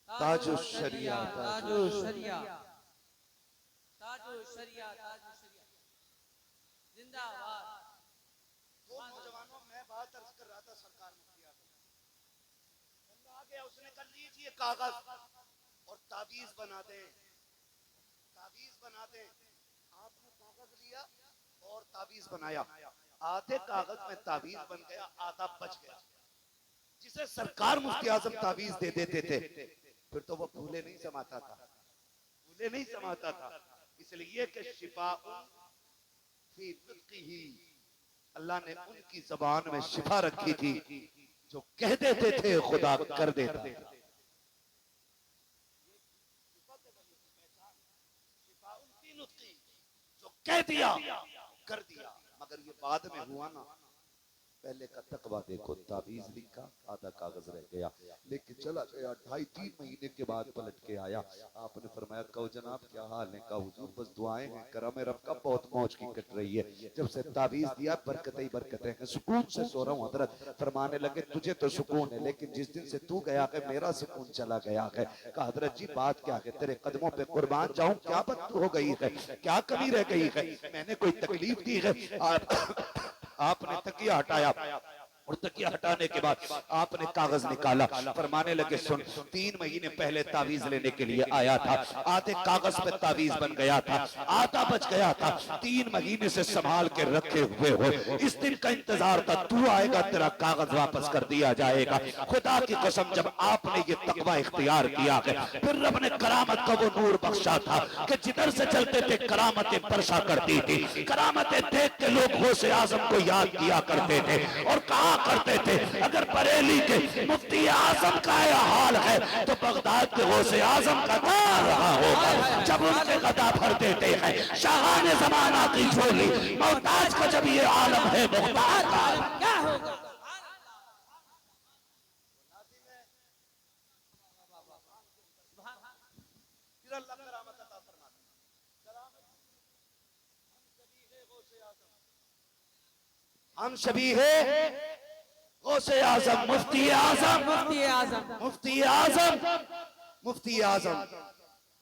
ताजुश शरिया, ताजुश शरिया, ताजुश शरिया, ताजुश शरिया, जिंदाबाद। तो नौजवानों, मैं बात अर्ज कर रहा था सरकार मुफ्ती आजम, बंदा आ गया, उसने कर लीजिए कागज और तावीज बना दे, तावीज बना दे। आपने कागज लिया और तावीज बनाया, आधे कागज में तावीज बन गया, आधा बच गया। जिसे सरकार मुफ्ती आजम तावीज दे देते थे, फिर तो वो फूले नहीं समाता था, खुले नहीं समाता था, इसलिए कि शिफा फी नुत्क़िही, अल्लाह ने उनकी जबान में शिफा रखी थी, जो कह देते थे खुदा कर देता था। जो कह दिया कर दिया। मगर ये बाद में हुआ ना, पहले का तकवा देखो, ताबीज लिखा, आधा कागज रह गया, लेके चला गया, 2.5-3 महीने के बाद पलट के आया। आपने फरमाया कहो जनाब क्या हाल है? कहा हुजूर बस दुआएं हैं, करम रब का बहुत मौज की कट रही है। जब से ताबीज दिया बरकतें ही बरकतें हैं, सुकून से सो रहा हूँ हजरत। फरमाने लगे तुझे तो सुकून है, लेकिन जिस दिन से तू गया है मेरा सुकून चला गया है। कहा हजरत जी बात क्या है? तेरे कदमों पे कुर्बान जाऊं, क्या बात हो गई है, क्या कमी रह गई है, मैंने कोई तकलीफ दी है? आपने तकिया हटाया और तकिया हटाने के बाद आपने कागज निकाला, फरमाने लगे सुन, 3 महीने पहले तावीज लेने के लिए आया था, आधे कागज पे तावीज बन गया था, आधा बच गया था, 3 महीने से संभाल के रखे हुए हो, इस दिन का इंतजार था, तू आएगा तेरा कागज वापस कर दिया जाएगा। खुदा की कसम जब आपने ये तकवा इख्तियार किया है, फिर रब ने करामत का वो नूर बख्शा था कि जिधर से चलते थे करामतें बरसा करती थी। करामतें देख के लोग गौसे आजम को याद किया करते थे और कहा करते थे अगर बरेली के मुफ्ती आजम का यह हाल है तो बगदाद के गौसे आजम का क्या रहा होगा। जब उनके गदा भर देते हैं शाहाने जमाना की झोली, मोहताज का जब ये आलम है मुख्तार का क्या होगा? हम सभी है गौसे आजम, मुफ्ती आजम, मुफ्ती आजम, मुफ्ती आजम, मुफ्ती आजम।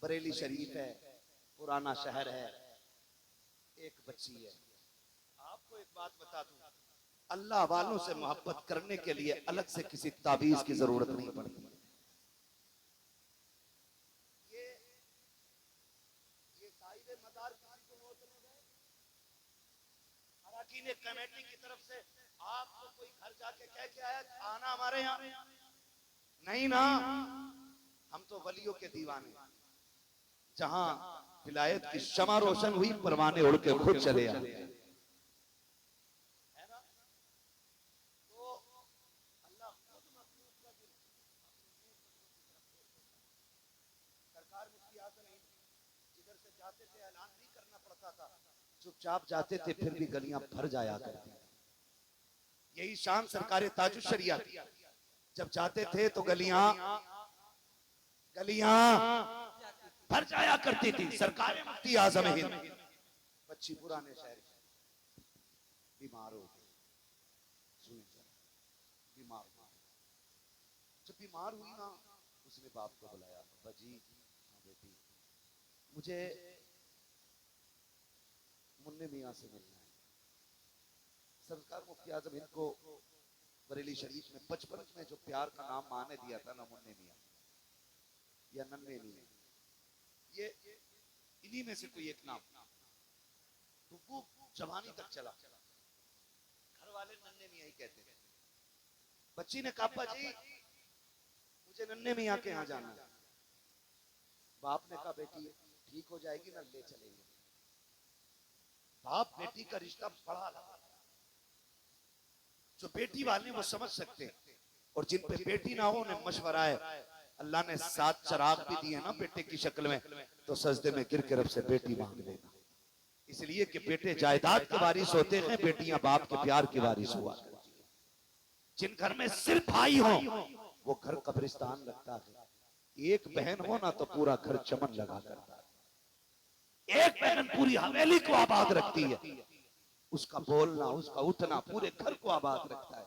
बरेली शरीफ है, पुराना शहर है, एक बच्ची है। आपको एक बात बता दूं, अल्लाह वालों से मोहब्बत करने के लिए अलग से किसी ताबीज की जरूरत नहीं पड़ती। ये साहिब मदार किसी को नोट नहीं गए, अराकीन कमेटी की तरफ से आपको कोई घर जाके कह के आया आना हमारे यहाँ? नहीं ना, हम तो वलियों के दीवाने, जहां विलायत की शमा रोशन हुई परवाने उड़ के खुद चले आए। तो अल्लाह खुद मखलूक का दिल, सरकार मुफ्ती आजम जिधर से जाते थे ऐलान नहीं करना पड़ता था, चुपचाप जाते थे, फिर भी गलियां भर जाया करती। यही शान सरकार ताजुल शरिया, जब जाते थे तो गलियां भर जाया करती थी। सरकार मुफ्ती आजम हिंद, बच्ची पुराने शहर बीमार हो गई, बीमार, जब बीमार हुई ना उसने बाप को बुलाया, बाजी बेटी मुझे मुन्ने मियाँ से मिलना है। सरकार मुफ्ती आजम इनको बरेली शरीफ में बचपन में जो प्यार का नाम माँ ने दिया था ना, मुन्ने मियाँ या नन्हे मियाँ, ये इन्हीं में से कोई एक नाम, तो वो जवानी तक चला, घर वाले नन्हे मियाँ ही कहते थे। बच्ची ने कहा अब्बा जी मुझे नन्हे मियाँ के यहाँ जाना है। बाप ने कहा बेटी ठीक हो जाएगी ना, ले चलेंगे। बाप बेटी का रिश्ता बड़ा लगा, जो बेटी वाले वो समझ सकते हैं, और जिन पे बेटी ना हो उन्हें मशवरा है। अल्लाह ने 7 चराग भी दिए ना बेटे की शक्ल में, तो सजदे में गिर के रब से बेटी मांग लेना, इसलिए कि बेटे जायदाद के वारिस होते हैं, बेटियां बाप के प्यार की वारिस हुआ। जिन घर में सिर्फ भाई हो वो घर कब्रिस्तान लगता है, एक बहन हो ना तो पूरा घर चमन लगा करता है। एक बहन पूरी हवेली को आबाद रखती है, उसका बोलना उसका उठना पूरे घर को आबाद रखता है।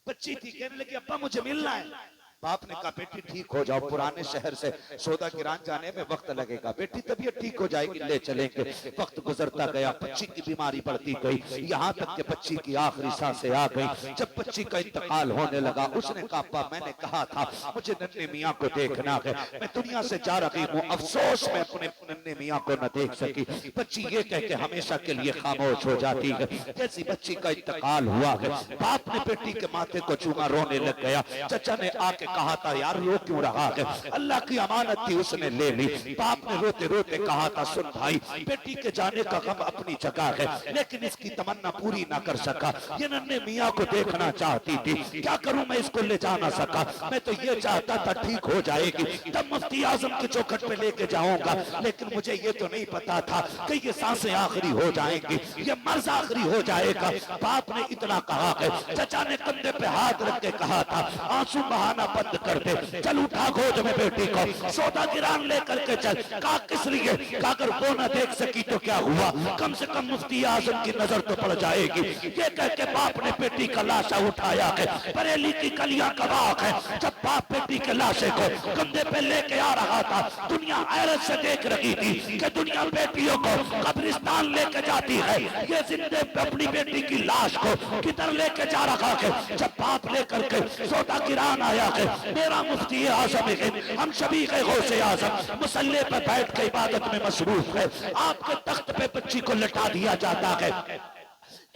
बच्ची थी, कहने लगी अब्बा मुझे मिलना है। बाप ने कहा बेटी ठीक हो जाओ, पुराने शहर से सौदा गिरान जाने में वक्त लगेगा, बेटी तबीयत ठीक हो जाएगी, ले चलेंगे। वक्त गुजरता गया, बच्ची की बीमारी बढ़ती गई, यहाँ तक कि बच्ची की आखिरी सांसें आ गई। जब बच्ची का इंतकाल होने लगा, उसने कहा अब्बा मैंने कहा था मुझे नन्हे मियाँ को देखना है, मैं दुनिया से जा रही हूँ, अफसोस मैं अपने नन्हे मियाँ को न देख सकी। बच्ची ये कह के हमेशा के लिए खामोश हो जाती है। जैसी बच्ची का इंतकाल हुआ है, बाप ने बेटी के माथे को चूमा, रोने लग गया। चचा ने आके कहा था यार रो क्यों रहा है, अल्लाह की अमानत थी उसने ले ली। बाप ने रोते रोते कहा था सुन भाई, बेटी के जाने का गम अपनी जगह है, लेकिन इसकी तमन्ना पूरी ना कर सका। ये नन्हे मियाँ को देखना चाहती थी, क्या करूं मैं, इसको ले जा ना सका। मैं तो ये चाहता था ठीक हो जाएगी तब मुफ्ती आजम के चौखट पे लेके जाऊंगा, लेकिन मुझे ये तो नहीं पता था कि ये सांसें आखिरी हो जाएंगी, ये मर्ज आखिरी हो जाएगा। बाप ने इतना कहा है, चचा ने कंधे पे हाथ रख के कहा था आंसू बहाना बंद कर दे, चल उठा गोद में बेटी को, सौदा गिरान लेकर के चल। कहा किस लिए, कहा अगर वो न देख सकी तो क्या हुआ, कम से कम मुफ्ती आजम की नजर तो पड़ जाएगी। ये कह के बाप ने बेटी का लाशा उठाया है, बरेली की गलियां गवाह है। जब बाप बेटी के लाशे को कंधे पे लेके आ रहा था, दुनिया हैरत से देख रही थी कि दुनिया बेटियों को कब्रिस्तान लेके जाती है, ये जिंदे अपनी बेटी की लाश को किधर लेके जा रहा है। जब बाप लेकर के सौदा गिरान आया है, मेरा मुफ्ती आजम है, हम सभी के गौसे आजम मुसल्ले पर बैठ के इबादत में मसरूफ है, आपके तख्त पे बच्ची को लटा दिया जाता है।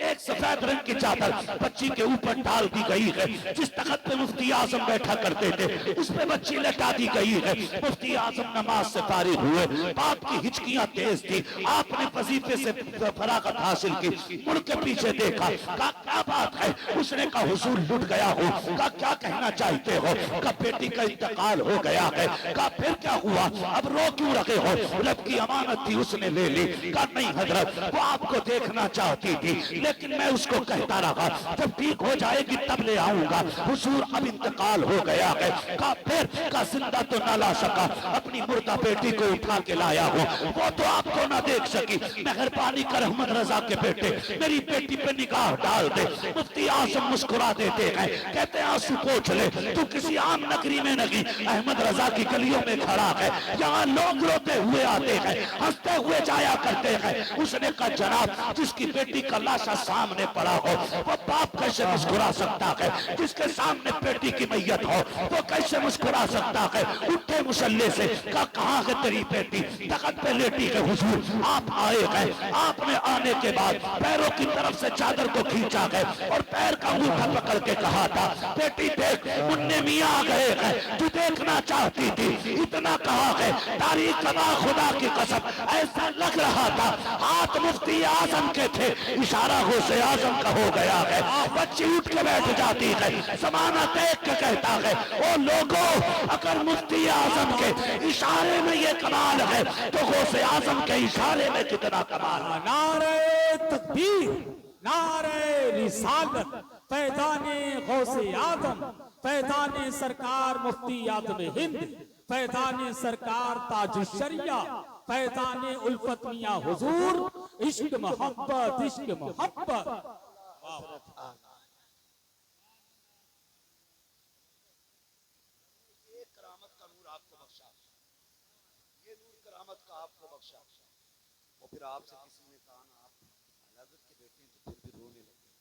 एक सफेद रंग की चादर बच्ची के ऊपर डाल दी गई है, जिस तख्त पे मुफ्ती आजम बैठा करते थे उस पे बच्ची लटा दी गई है। मुफ्ती आजम नमाज से फारिग हुए, बाप की हिचकियां तेज थी, आपने वजीफे से फरागत हासिल की, मुड़ के पीछे देखा, कहा क्या बात है, उसने कहा हुजूर लुट गया हूँ। कहा क्या कहना चाहते हो, कहा बेटी का इंतकाल हो गया है। कहा फिर क्या हुआ, अब रो क्यों रखे हो, रब की अमानत थी उसने ले ली। कहा नहीं हजरत, वो आपको देखना चाहती थी, लेकिन मैं उसको कहता रहा जब ठीक हो जाएगी तब ले आऊंगा, हुजूर अब इंतकाल हो गया है। कहा फिर, का जिंदा तो ना ला सका, अपनी मुर्दा बेटी को उठा के लाया हूँ, वो तो आपको ना देख सकी, मेहरबानी कर अहमद रजा के बेटे मेरी बेटी पे निगाह डाल दे। मुफ्ती आजम मुस्कुरा देते हैं, कहते हैं आंसू पोंछ ले, तू किसी आम नगरी में नहीं अहमद रजा की गलियों में खड़ा है, यहाँ लोग रोते हुए आते हैं, हंसते हुए जाया करते हैं। उसने कहा जनाब, जिसकी बेटी का लाशा सामने पड़ा हो वो बाप कैसे मुस्कुरा सकता है, जिसके सामने बेटी की मैयत हो वो कैसे मुस्कुरा सकता है। उठे मुसल्ले से, कहा कहाँ है तेरी बेटी, तख्त पे लेटी है हुजूर, आप आए हैं। आपने आने के बाद पैरों की तरफ से चादर को खींचा है और पैर का अंगूठा पकड़ के कहा था बेटी देख, मुन्ने मियाँ आ गए हैं, तू देखना चाहती थी, इतना कहा है। तारीख कमा खुदा की कसम, ऐसा लग रहा था हाथ मुफ्ती आजम के थे, इशारा गौसे आजम का हो गया है। बच्ची उठ के बैठ जाती है, जमाना देख के कहता है ओ लोगों, अगर मुफ्ती आजम के इशारे में ये कमाल है तो गौसे आजम के इशारे में कितना कमाल है। नारे तकबीर, नारे रिसालत, फैजाने गौसे आजम, फैजाने सरकार मुफ्ती आजम हिंद, फैजाने सरकार ताजुशरिया, फैजाने उल्फत मियां हुजूर, इश्क मोहब्बत, इश्क मोहब्बत। ये करामत का नूर आपको बख्शा, ये नूर करामत का आपको बख्शा। और फिर आपसे किसी ने कहा ना आप हज़रत के बेटे तो फिर भी रोने लगे।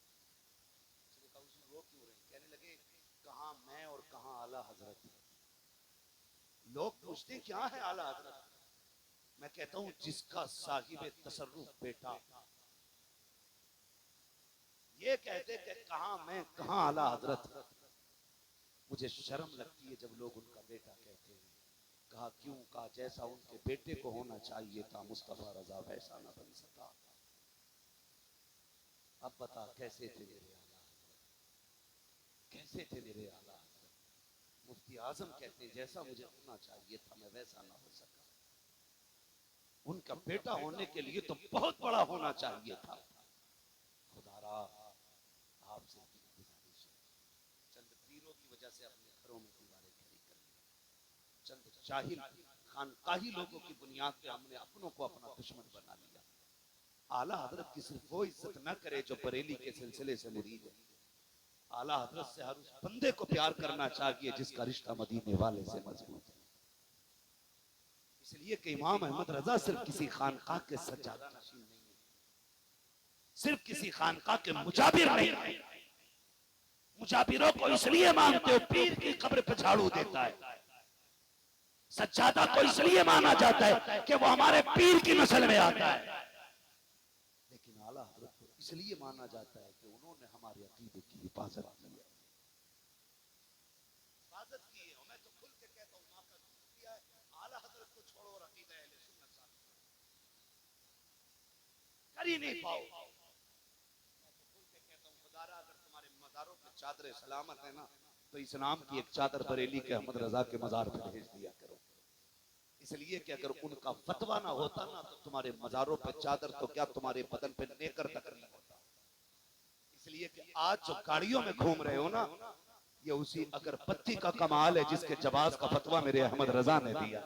उसने कहा उसने रो क्यों रहे, कहने लगे कहाँ मैं और कहाँ आला हजरत। लोग पूछते क्या है आला हजरत, मैं कहता हूं जिसका साहिब तसर्रुफ बेटा ये कहते कि कहां मैं कहां आला हजरत। मुझे शर्म लगती है जब लोग उनका बेटा कहते हैं। कहा क्यों, कहा जैसा उनके बेटे को होना चाहिए था मुस्तफा रजा वैसा ना बन सका। अब बता कैसे थे मेरे आला हजरत, कैसे थे मेरे आला हजरत। मुफ्ती आजम कहते हैं जैसा मुझे होना चाहिए था मैं वैसा ना हो सका। उनका बेटा होने के लिए तो बहुत बड़ा होना चाहिए था। खुदारा आपसे गुजारिश है, चंद पीरों की वजह से अपने घरों में दीवारें खड़ी कर ली, चंद जाहिल खानकाही लोगों की बुनियाद पे हमने अपनों को अपना दुश्मन बना लिया। आला हजरत की सिर्फ वो इज्जत न करे जो बरेली के सिलसिले से मुरीद है। आला हजरत से हर उस बंदे को प्यार करना चाहिए जिसका रिश्ता मदीने वाले से मजबूत है। इसलिए कि इमाम अहमद रजा सिर्फ किसी खानकाह के सज्जादा नशीन नहीं है, सिर्फ किसी खानकाह के मुजाबिर नहीं है। मुजाबिरों को इसलिए मानते हो पीर की कब्र पे झाड़ू देता है, सज्जादा को इसलिए माना जाता है कि वो हमारे पीर की नस्ल में आता है, लेकिन आला हजरत को इसलिए माना जाता है कि उन्होंने हमारे अकीदे की हिफाजत की है, हिफाजत की है। कर ही नहीं पाओ। कहता हूं खुदारा अगर तुम्हारे मज़ारों पे चादर सलामत है ना, तो इस नाम की एक चादर बरेली के अहमद रजा के मज़ार पे भेज दिया करो। इसलिए कि अगर उनका फतवा ना होता ना, तो तुम्हारे मज़ारों पे चादर तो क्या तुम्हारे बदन पे नेकर तक नहीं होता। इसलिए कि आज जो गाड़ियों में घूम रहे हो ना, ये उसी अगरबत्ती का कमाल है जिसके जवाज का फतवा मेरे अहमद रजा ने दिया।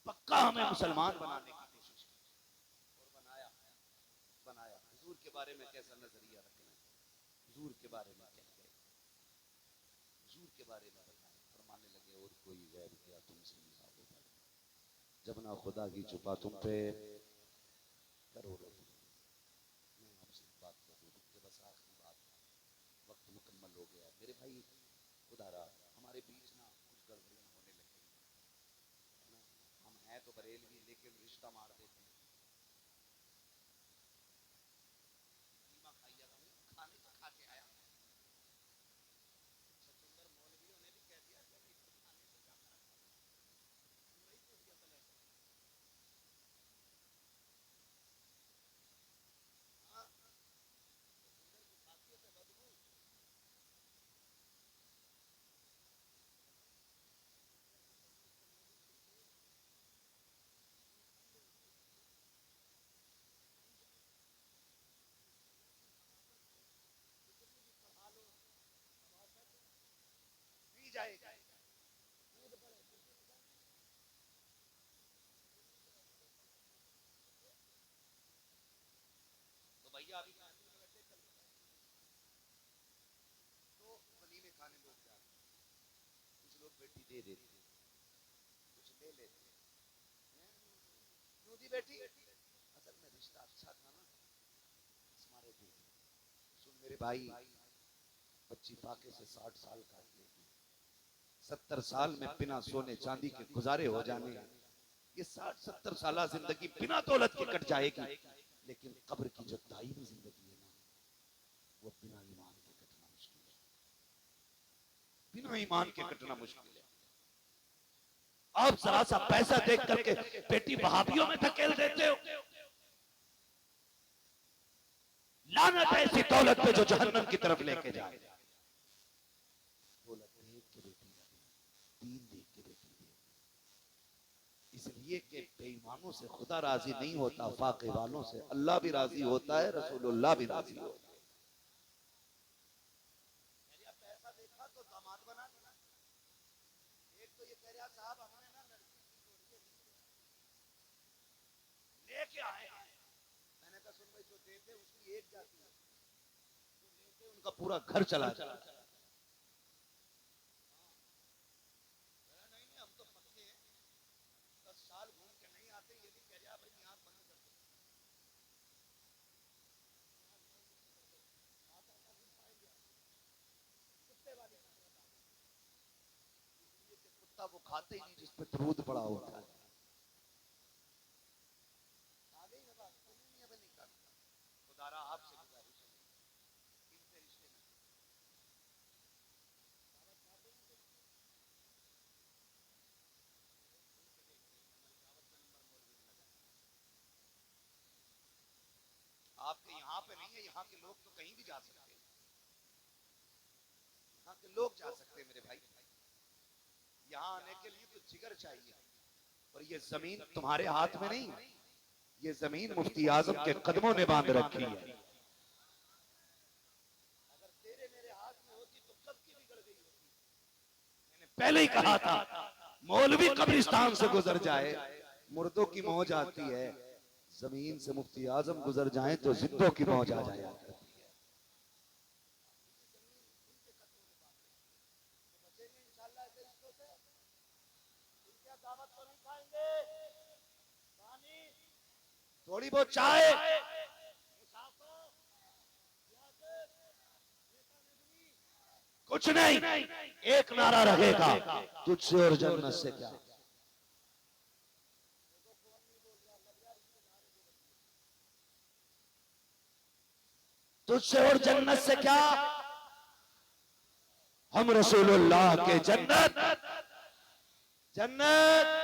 पक्का हमें मुसलमान बनाने की कोशिश की और बनाया। हुजूर के बारे में कैसा नजरिया रखना है, हुजूर के बारे में क्या कहे, हुजूर के बारे में फरमाने लगे और कोई गैर किया तुमसे मुसाफिर है, जब ना खुदा की छुपा तुम पे करो। मैं आपसे बात करूं कि बस आखिरी बात, वक्त मुकम्मल हो गया मेरे भाई। खुदारा हमारे बीच ना कुछ गड़बड़ियां होने लगी है ना, हम हैं तो बरेलवी लेकिन रिश्ता मार देते हैं। कीमा खाइएगा, खाने तो खा के आया। सचुंदर मौलवियों ने भी कह दिया कि नहीं तो खाने से क्या फर्क पड़ता, वही तो दिया पलट। हाँ, सचुंदर की खासियत है बदबू। पी जाएगा। तो भैया अभी तो वलीमे खाने लोग जाते हैं, कुछ लोग बेटी दे देते हैं, कुछ ले लेते हैं। क्यों दी बेटी? असल में रिश्ता अच्छा था ना, हमारे थे। सुन मेरे भाई, बच्ची फाके से 60 साल काट लेगी, 70 साल में बिना सोने चांदी के गुजारे हो जाने। ये 60-70 साल जिंदगी बिना दौलत के कट जाएगी, लेकिन कब्र की जो दायमी जिंदगी है ना, वो बिना ईमान के कटना मुश्किल है। बिना ईमान के कटना मुश्किल है। आप जरा सा पैसा देख करके बेटी वहाबियों में धकेल देते हो। लानत है ऐसी दौलत पे जो जहन्नम की तरफ लेके जाए। दौलत देख के बेटी ना दे, दीन देख के बेटी दे। इसलिए कि बेईमानों से खुदा राजी नहीं होता, फाके वालों से अल्लाह भी राजी होता है, रसूलुल्लाह भी राजी होता है। पैसा देखा तो दामाद बना दिया। एक तो ये कह रहा साहब हमने ना लड़की लेके आए, मैंने कहा सुन भाई जो देते उसकी एक जाती है, जो लेते उनका पूरा घर चला जाता है। नहीं हम तो पक्के हैं, 10 साल घूम के नहीं आते, ये भी कह रहा भाई यहाँ बंद कर दो। कुत्ता वो खाते ही नहीं जिस पे दूध पड़ा होता है। खुदारा आपसे गुजारिश है, इनसे रिश्ते में आपके यहाँ पे नहीं है, यहाँ के लोग तो कहीं भी जा सकते हैं, यहाँ के लोग जा सकते हैं मेरे भाई। यहाँ आने के लिए तो जिगर चाहिए, और ये जमीन तुम्हारे हाथ में नहीं, ये जमीन मुफ्ती आजम के कदमों ने बांध रखी है। अगर तेरे मेरे हाथ में होती तो कब की बिगड़ गई होती। मैंने पहले ही कहा था, मौलवी कब्रिस्तान से गुजर जाए मुर्दों की मौज आती है, जमीन से मुफ्ती आजम गुजर जाए तो जिंदों की मौज आ जाए। थोड़ी बहुत चाय, कुछ कुछ नहीं, एक नारा रहेगा, तुझसे और जन्नत से क्या। तुझसे और जन्नत से क्या, हम रसूलुल्लाह के जन्नत जन्नत।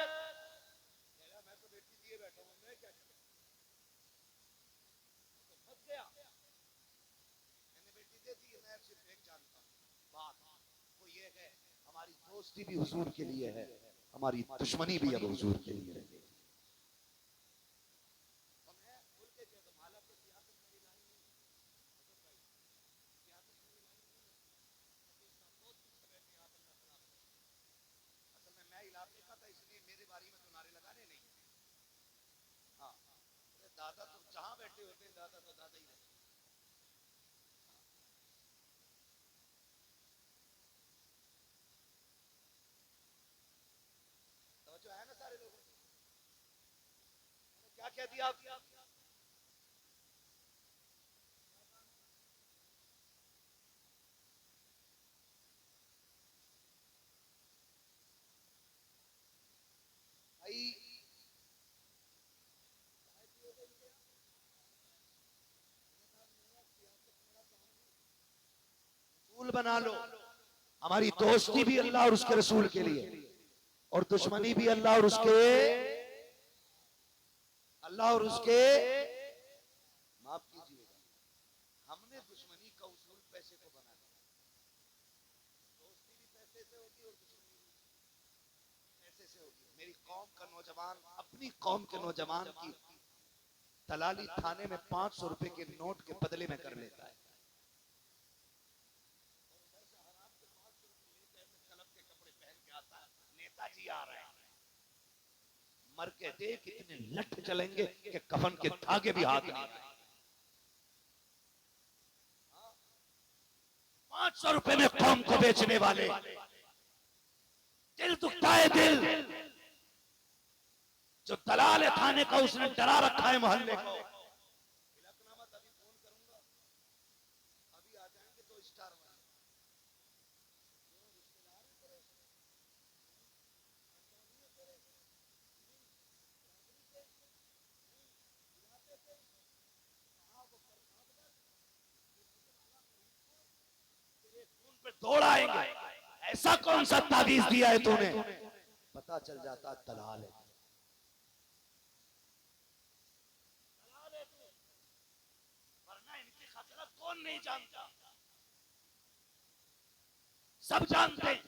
हमारी दोस्ती भी हुजूर के लिए है, हमारी दुश्मनी भी अब हुजूर के लिए है। दादा तो जहां बैठे होते हैं, दादा तो दादा ही रहते। जो है ना सारे लोग, क्या कह दिया आप? भाई रसूल बना लो। हमारी दोस्ती भी अल्लाह और उसके रसूल के लिए, और दुश्मनी भी अल्लाह और उसके माफ कीजिएगा, हमने दुश्मनी का उसूल पैसे को बना दिया। दोस्ती भी पैसे से होगी और दुश्मनी भी पैसे से होगी। मेरी कौम का नौजवान अपनी कौम के नौजवान की दलाली थाने में 500 रुपए के नोट के बदले में कर लेता है। नेताजी आ रहे हैं, मर के देख इतने लठ चलेंगे कि कफन के धागे भी हाथ नहीं आए। 500 रुपए में कौम को बेचने वाले, दिल दुखता है दिल। जो दलाल थाने का उसने डरा रखा है मोहल्ले को। अभी फोन करूंगा, अभी आ जाएंगे 2 स्टार वाले। पे दौड़ आएंगे, ऐसा कौन सा तावीज दिया है तूने? पता चल जाता दलाल है। वरना इनकी खतरा कौन नहीं जानता, सब जानते हैं।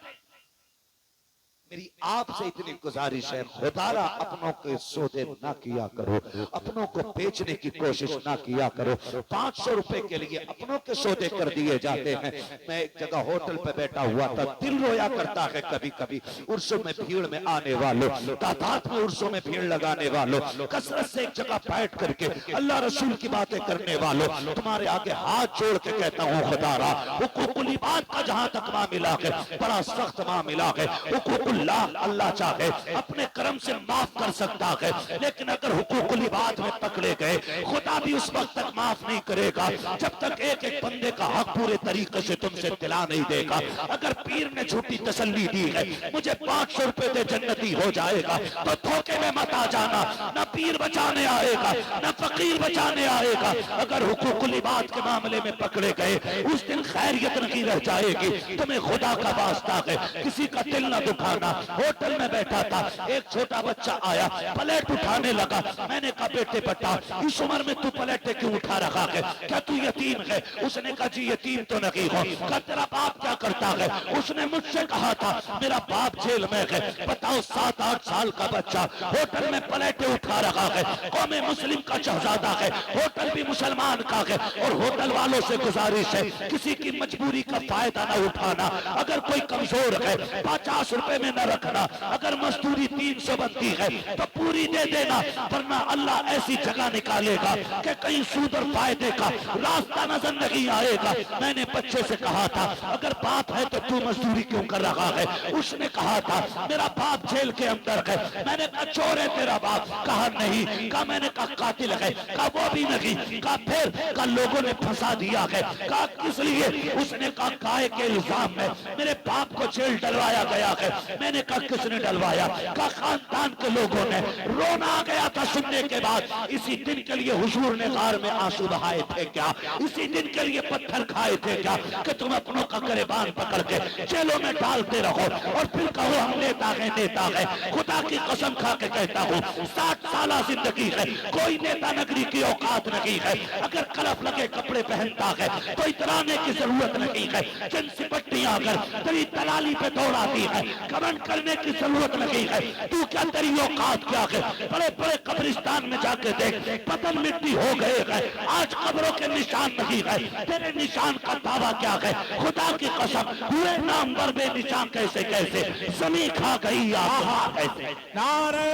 मेरी आपसे इतनी गुजारिश है, खुदारा अपनों के सौदे ना किया करो, अपनों को बेचने की कोशिश ना किया करो। 500 रुपए के लिए अपनों के सौदे कर दिए जाते हैं। मैं एक जगह होटल पे बैठा हुआ था, दिल रोया करता है कभी कभी। उर्सों में भीड़ में आने वालों, तादाद में उर्सों में भीड़ लगाने वालों, कसरत से एक जगह बैठ करके अल्लाह रसूल की बातें करने वालों, तुम्हारे आगे हाथ जोड़ के कहता हूँ खुदारा, हुकूकुल इबाद का जहां तक मामला है, बड़ा सख्त मामला है। हुकूकुल अल्लाह चाहे अपने कर्म से माफ कर सकता है, लेकिन अगर हुकूकुल इबाद में पकड़े गए, खुदा भी उस वक्त तक माफ नहीं करेगा जब तक एक एक बंदे का हक पूरे तरीके से तुमसे दिला नहीं देगा। अगर पीर ने झूठी तसल्ली दी है, मुझे 500 रुपए दे जन्नती हो जाएगा, तो धोखे में मत आ जाना। न पीर बचाने आएगा, न फकीर बचाने आएगा। अगर हुकूकुल इबाद के मामले में पकड़े गए, उस दिन खैरियत नहीं रह जाएगी। तुम्हें खुदा का वास्ता है, किसी का दिल न दुखाना। होटल में बैठा था, एक छोटा बच्चा आया, प्लेट उठाने लगा। मैंने कहा बेटे बेटा, इस उम्र में तू प्लेट क्यों उठा रखा है? क्या तू यतीम है? उसने कहा जी यतीम तो नहीं हो। क्या तेरा बाप क्या करता है? उसने मुझसे कहा था मेरा बाप जेल में है। बताओ 7-8 साल का बच्चा होटल में प्लेटें उठा रखा है। कौमे मुस्लिम का शहजादा है, होटल भी मुसलमान का है। और होटल वालों से गुजारिश है, किसी की मजबूरी का फायदा न उठाना। अगर कोई कमजोर है 50 रुपए में न रखना। अगर मजदूरी 300 बनती है तो पूरी दे देना, वरना अल्लाह ऐसी जगह निकालेगा कि कहीं सूद और फायदे का रास्ता नजर नहीं आएगा। मैंने बच्चे से कहा था अगर बाप है तो तू मजदूरी क्यों कर रहा है? उसने कहा था मेरा बाप जेल के अंदर है। मैंने कहा चोर है तेरा बाप? कहा नहीं, कहा मैंने कहा कातिल है, कहा वो भी नहीं, कहा फिर कहा लोगों ने फंसा दिया है, कहा किस लिए, उसने कहा गाय के इल्जाम में मेरे बाप को जेल डलवाया गया है। मैंने कहा किसने डलवाया, कहा खानदान के लोगों ने। रोना आ गया था सुनने के बाद। इसी दिन के लिए हुजूर ने गार में आंसू बहाए थे क्या, इसी दिन के लिए पत्थर खाए थे क्या कि तुम अपनों का गिरबान पकड़ के जेलों में डालते रहो और फिर कहो हम नेता है, नेता है। खुदा की कसम खा के कहता हूँ 60 साल जिंदगी है, कोई नेता नगरी की औकात नहीं है। अगर कलफ लगे कपड़े पहनता है तो इतराने की जरूरत नहीं है। जिनसी पट्टियां अगर तेरी दलाली पे दौड़ाती है, कमेंट करने की जरूरत नहीं है। तू क्या, तेरी औकात क्या है। बड़े बड़े कब्रिस्तान में जाके देख, पतन मिट्टी हो गए हैं, आज कब्रों के निशान नहीं है। तेरे निशान का दावा क्या है, खुदा की कसम हुए नामवर बेनिशान कैसे कैसे, जमीन खा गई आसमां कैसे। नारे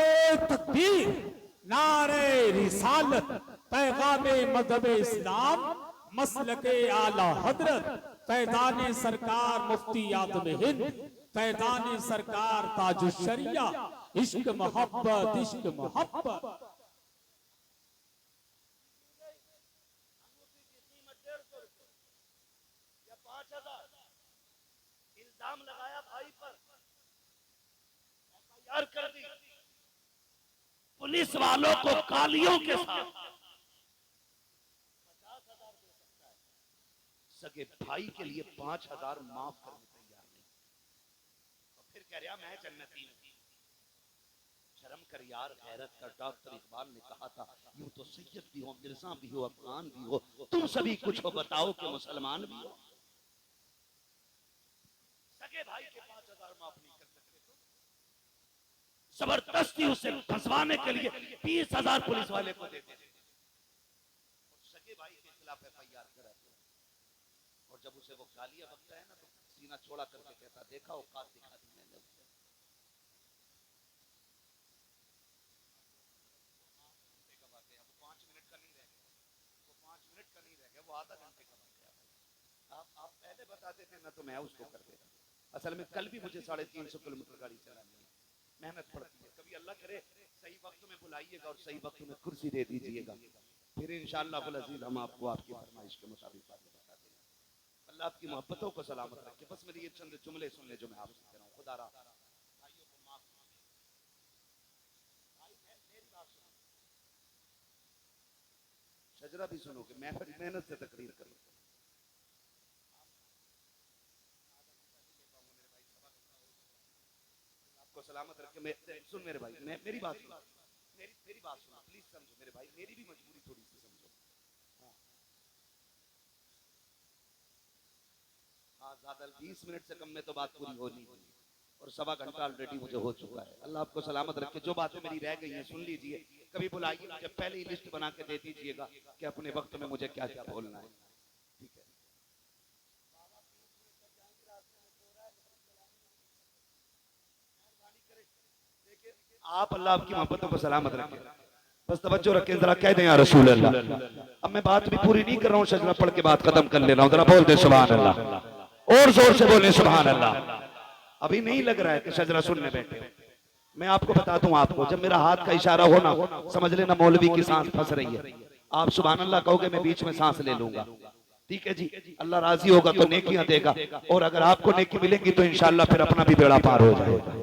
तकबीर, नारे रिसालत, पैगामे मजहब इस्लाम, मसलके आला हजरत, फैजाने सरकार मुफ्ती आदम हिंद, फैजाने सरकार ताजुश शरिया, इश्क मोहब्बत, इश्क मोहब्बत। इल्जाम लगाया भाई पर, एफआईआर कर दी, पुलिस वालों को कालियों के साथ 50,000 दे सकता है, सगे भाई के लिए 5,000 माफ करने तैयार नहीं। और फिर कह रहा मैं जन्नती हूं। शर्म कर यार, गैरत कर। डॉक्टर इकबाल ने कहा था यूं तो सैयद भी हो, मिर्जा भी हो, अफगान भी हो, तुम सभी कुछ हो, बताओ कि मुसलमान भी हो। सगे भाई के 5,000 माफ नहीं कर सकते, जबरदस्ती उसे फंसवाने के लिए 20,000 पुलिस वाले को देते थे और सगे भाई के खिलाफ एफआईआर कराते। और जब उसे वो गालियां बकता है ना तो सीना छोड़ा करके कहता देखा औकात दिखा दी मैंने उसे। वो 5 मिनट का नहीं रह गया, वो 5 मिनट का नहीं रह गया, वो आधा घंटे का बन गया। आप पहले बताते थे ना तो मैं उसको कर देता। असल में कल भी मुझे 350 किलोमीटर गाड़ी चलानी है, मेहनत पड़ती है। कभी अल्लाह करे सही वक्त में बुलाइएगा और सही वक्त में कुर्सी दे दीजिएगा, फिर इंशाअल्लाह अज़ीज़ हम आपको आपकी फरमाइश के मुताबिक बातें बता देंगे। अल्लाह आपकी मोहब्बतों को सलामत रखे। बस मेरी ये चंद जुमले सुन ले जो मैं आपसे कह रहा हूँ। खुदा भाइयों को माफ भाई, मेरी बात सुनो, शजरा भी सुनोगे, मैं बड़ी मेहनत से तकरीर करूँ। सलामत रखे। सुन मेरे भाई, मेरी बात सुनो, मेरी बात सुनो प्लीज, समझो मेरे भाई, मेरी भी मजबूरी थोड़ी सी समझो। हाँ ज्यादा 20 मिनट से कम में तो बात पूरी होनी नहीं, और 1.25 घंटा ऑलरेडी मुझे हो चुका है। अल्लाह आपको सलामत रखे। जो बातें मेरी रह गई हैं सुन लीजिए, कभी बुलाइए मुझे, पहले ही लिस्ट बना के दे दीजिएगा कि अपने वक्त में मुझे क्या क्या बोलना है, ठीक है। आप अल्लाह आपकी मोहब्बतों को सलामत रखें। बस तवज्जो रखें, जरा कह दें या रसूल अल्लाह। अब मैं बात भी पूरी नहीं कर रहा हूँ, शजरा पढ़ के बात खत्म कर ले रहा हूँ। जरा बोल दे सुभान अल्लाह, और जोर से बोले सुभान अल्लाह। अभी नहीं लग रहा है कि शजरा सुनने बैठे। मैं आपको बता दूं, आपको जब मेरा हाथ का इशारा हो ना, समझ लेना मौलवी की सांस फंस रही है। आप सुभान अल्लाह कहोगे, मैं बीच में सांस ले लूंगा, ठीक है जी। अल्लाह राजी होगा तो नेकियां देगा, और अगर आपको नेकी मिलेंगी तो इंशाअल्लाह फिर अपना भी बेड़ा पार हो जाएगा।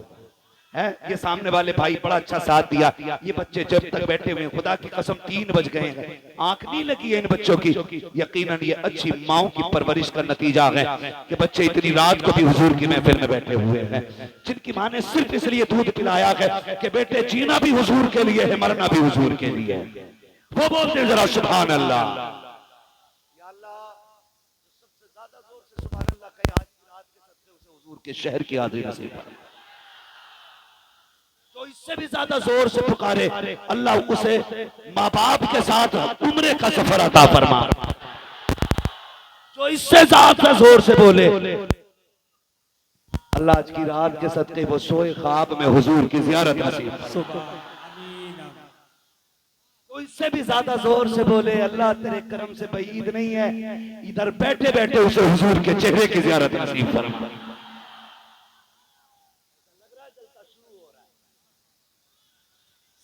है ये सामने वाले भाई बड़ा अच्छा साथ दिया। ये बच्चे जब तक बैठे हुए, खुदा की कसम 3 बज गए हैं, आंख नहीं लगी है इन बच्चों की। यकीनन ये अच्छी माओ की परवरिश का नतीजा है कि बच्चे इतनी रात को भी हुजूर की महफिल में बैठे हुए हैं, जिनकी माँ ने सिर्फ इसलिए दूध पिलाया है कि बेटे जीना भी हुजूर के लिए है, मरना भी हुजूर के लिए है। वो बोलते जरा सुभान अल्लाह। सबसे ज्यादा जोर से सुभान अल्लाह कहे आज की रात के सदके उसे हुजूर के शहर की हाज़िरी नसीब फरमा। तो इससे भी ज्यादा जोर से पुकारे अल्लाह उसे माँ बाप के साथ उम्रे का सफर अता फरमा। जो इससे ज्यादा जोर से बोले अल्लाह आज की रात के सदके वो सोए ख्वाब में हुजूर की ज़ियारत नसीब फरमा। तो इससे भी ज्यादा जोर से बोले अल्लाह तेरे करम से बईद नहीं है, इधर बैठे बैठे उसे हुजूर के चेहरे की ज़ियारत नसीब फरमा।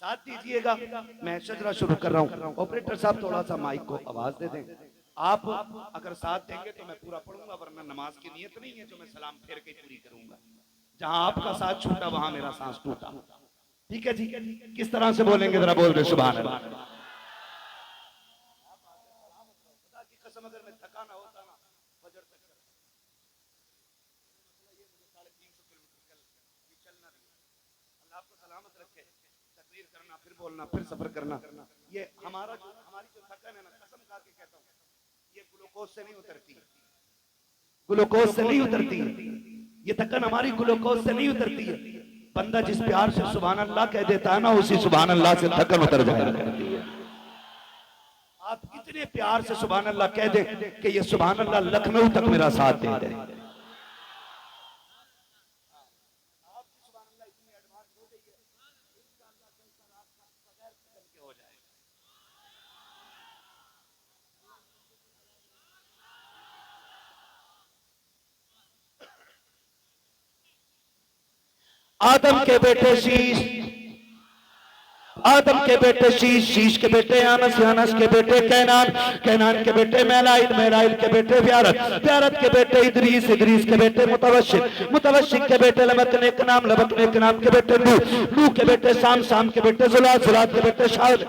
साथ दीजिएगा, मैं शजरा शुरू कर रहा हूँ। ऑपरेटर साहब थोड़ा सा माइक को आवाज दे दें। आप अगर साथ देंगे तो मैं पूरा पढ़ूंगा, वरना नमाज की नियत नहीं है जो मैं सलाम फेर के पूरी करूंगा। जहां आपका साथ छूटा वहां मेरा सांस टूटा। ठीक है जी, किस तरह से बोलेंगे जरा बोल दे सुभान अल्लाह। की कसम अगर मैं थका ना होता ना फजर तक चलना नहीं। अल्लाह आपको सलामत रखे। तकरीर करना, फिर बोलना, फिर सफर करना, ये हमारी जो थकन है ना, कसम खा के कहता हूँ, ये ग्लूकोज से नहीं उतरती, ग्लूकोज से नहीं उतरती। ये थकन हमारी ग्लूकोज से नहीं उतरती है। बंदा जिस प्यार से सुभान अल्लाह कह देता है ना, उसी सुभान अल्लाह से थकन उतर जाया करती है। आप कितने प्यार से सुभान अल्लाह कह दें कि ये सुभान अल्लाह लखनऊ तक मेरा साथ दे दे। आदम के बेटे शीश, आदम के बेटे शीश, शीश के बेटे अनस, अनस के बेटे कैनान, कैनान के बेटे मैलाइल, मैलाइल के बेटे व्यारत, व्यारत के बेटे इदरीस, इदरीस के बेटे मुतवशिक, मुतवशिक के बेटे लबक नेक नाम, लबक नेक नाम के बेटे नूह, नूह के बेटे साम, साम के बेटे जुलात, जुलात के बेटे शालिक,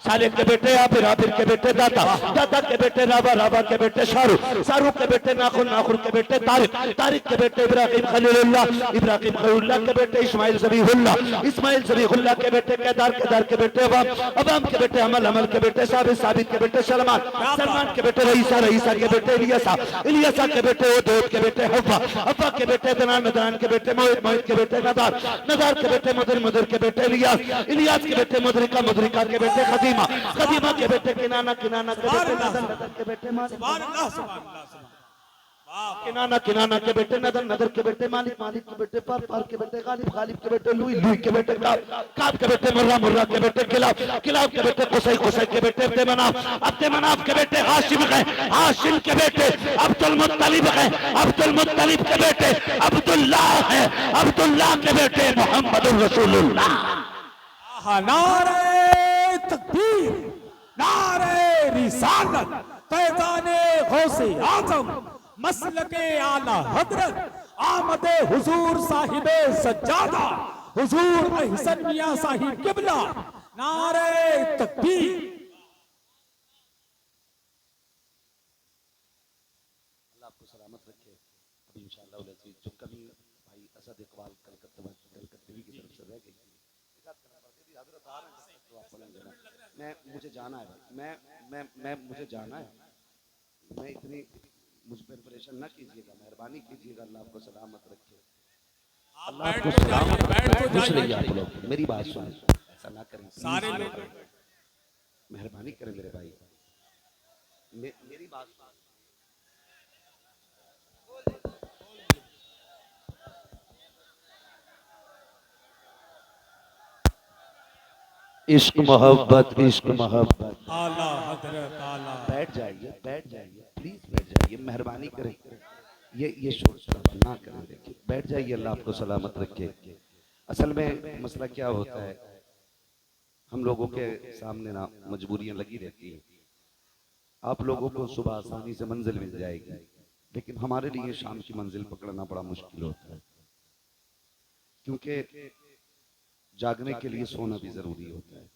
सालिक के बेटे आबिर, आबिर के बेटे दाता, दाता के बेटे राबा, राबा के बेटे शाहरुख, शाहरुख के बेटे नाखुन, नाखुन के बेटे तारिक, तारिक के बेटे इब्राहिम खलीलुल्लाह, इब्राहिम खलीलुल्लाह के बेटे इस्माइल ज़बीहुल्लाह, इस्माइल ज़बीहुल्लाह के बेटे केदार, केदार के बेटे अवाम, अवाम के बेटे अमल, अमल के बेटे साबित, साबित के बेटे सलमान, सलमान के बेटे रईसा, रईसा के बेटे इलियासा, इलियासा के बेटे ओदेद के बेटे हव्वा, हव्वा के बेटे दनान, दनान के बेटे मोहित, मोहित के बेटे नदार, नदार के बेटे मुदर, मुदर के बेटे इलियास, इलियास के बेटे मुदरिका, मुदरिका के बेटे खदीमा, खदीमा के बेटे किनाना, किनाना के बेटे नदन, नदन के बेटे मालिक, किनाना, किनाना के बेटे नदन, नदर के बेटे मालिक, मालिक के बेटे पार, पार के बेटे गालिब, गालिब के बेटे लुई, लुई के बेटे काब, काब के बेटे मुर्रा, मुर्रा के बेटे किलाब, किलाब के बेटे कुसै, कुसै के बेटे अब्दे मनाफ, अब्दे मनाफ के बेटे हाशिम है, हाशिम के बेटे अब्दुल मुत्तलिब है, अब्दुल मुत्तलिब के बेटे अब्दुल्लाह है, अब्दुल्लाह के बेटे मोहम्मदुर रसूलुल्लाह। नारे तकबीर, नारे रिसालत, पैगाने गौसे आजम, मसलके आला हजरत, आमदे हुजूर साहिबे सज्जादा, हुजूर अहसन मियां साहिब किबला, नारे तकबीर। अल्लाह आपको सलामत रखे। अभी इंशाअल्लाह अज़ीज़ जो कमी भाई असद इकबाल कलकत्ते की तरफ से रह गई, मैं मुझे जाना है भाई, मैं मुझे जाना है। मैं इतनी मुझ पर परेशान ना कीजिएगा, मेहरबानी कीजिएगा। अल्लाह आपको सलामत रखे। अल्लाह आपको सलामत खुश रहिए। आप लोग मेरी बात सुनें, ऐसा ना करें सारे लोग मेहरबानी करें मेरे भाई, मेरी बात सुनें। इश्क मोहब्बत, इश्क मोहब्बत। आला हजरत आला। बैठ जाइए, बैठ जाइए, प्लीज बैठ जाइए, मेहरबानी करें। ये शोर शराबा ना करें, देखिए बैठ जाइए। अल्लाह आपको सलामत रखे। असल में मसला क्या होता है, हम लोगों के सामने ना मजबूरियां लगी रहती हैं। आप लोगों को सुबह आसानी से मंजिल मिल जाएगी, लेकिन हमारे लिए शाम की मंजिल पकड़ना बड़ा मुश्किल होता है, क्योंकि जागने के लिए सोना भी जरूरी होता है।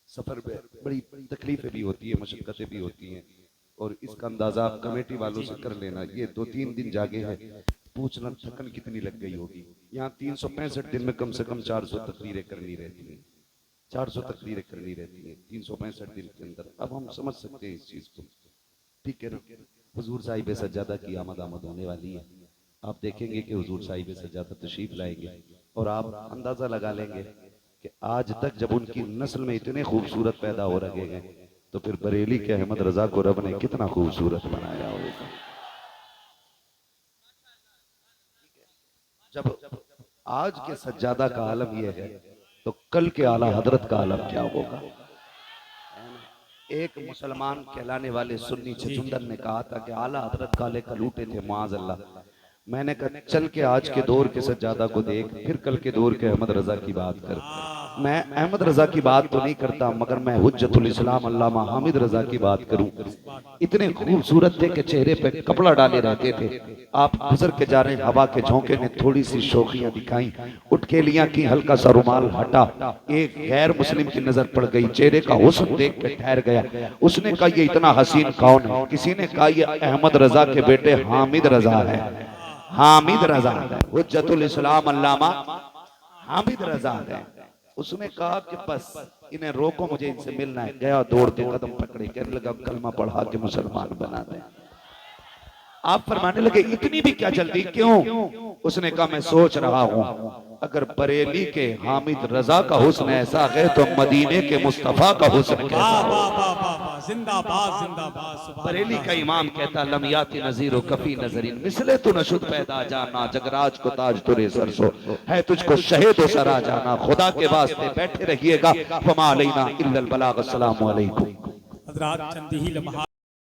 सफर में बड़ी तकलीफें भी होती है, मशक्कतें भी होती हैं, और इसका अंदाजा आप कमेटी वालों से कर लेना। ये 2-3 दिन जागे हैं, पूछना थकन कितनी लग गई होगी। यहाँ 365 दिन में कम से कम 400 तकरीरें करनी रहती हैं, 400 तकरीरें करनी रहती हैं 365 दिन के अंदर। अब हम समझ सकते हैं इस चीज को, ठीक है ना। हुजूर साहिब सज्जादा की आमद होने वाली है। आप देखेंगे कि हुजूर साहिब सज्जादा तशरीफ लाएंगे, और आप अंदाजा लगा लेंगे कि आज तक जब उनकी नस्ल में इतने खूबसूरत पैदा हो रहे हैं, तो फिर बरेली के अहमद रजा को रब ने कितना खूबसूरत बनाया होगा। जब आज के सज्जादा का आलम यह है, तो कल के आला हजरत का आलम क्या होगा। एक मुसलमान कहलाने वाले सुन्नी छचुंदर ने कहा था कि आला हजरत काले कलूटे थे माज अल्लाह। मैंने कहा चल के आज के दौर के सज्जादा को देख, फिर कल के दौर के अहमद रजा की बात कर। मैं अहमद रजा की बात तो नहीं करता, मगर मैं हुज्जतुल इस्लाम अल्लामा हामिद रजा की बात करूं। इतने खूबसूरत थे कि चेहरे पे कपड़ा डाले रहते थे। आप गुजर के जा रहे, हवा के झोंके ने थोड़ी सी शोखियां दिखाई, उठ के लिया की, हल्का सा रुमाल हटा, एक गैर मुस्लिम की नजर पड़ गई, चेहरे का हुस्न देख के ठहर गया। उसने कहा ये इतना हसीन कौन है? किसी ने कहा ये अहमद रजा के बेटे हामिद रजा है, हामिद रजा है, हुज्जतुल इस्लाम अल्लामा हामिद रजा है। उसने कहा कि बस इन्हें रोको, मुझे इनसे मिलना है। गया दौड़ते, कदम पकड़े, कहने लगा कलमा पढ़ा के मुसलमान बना दे। आप फरमाने लगे इतनी भी क्या जल्दी, क्यों? उसने कहा मैं सोच रहा हूं, अगर बरेली के हामिद रजा का हुस्न ऐसा है तो मदीने के मुस्तफा का हुस्न कैसा हो? जिंदाबाद जिंदाबाद। बरेली का इमाम कहता लमियाती नजीर कफी नजरीन मिसले तू नशुद पैदा जाना, जगराज को ताज तुरे सरसो है, तुझको शहीद सरा जाना। खुदा के वास्ते बैठे रहिएगा। फमा अलैना इल्लल बलाग। अस्सलामु अलैकुम। हजरात चंद ही लम्हा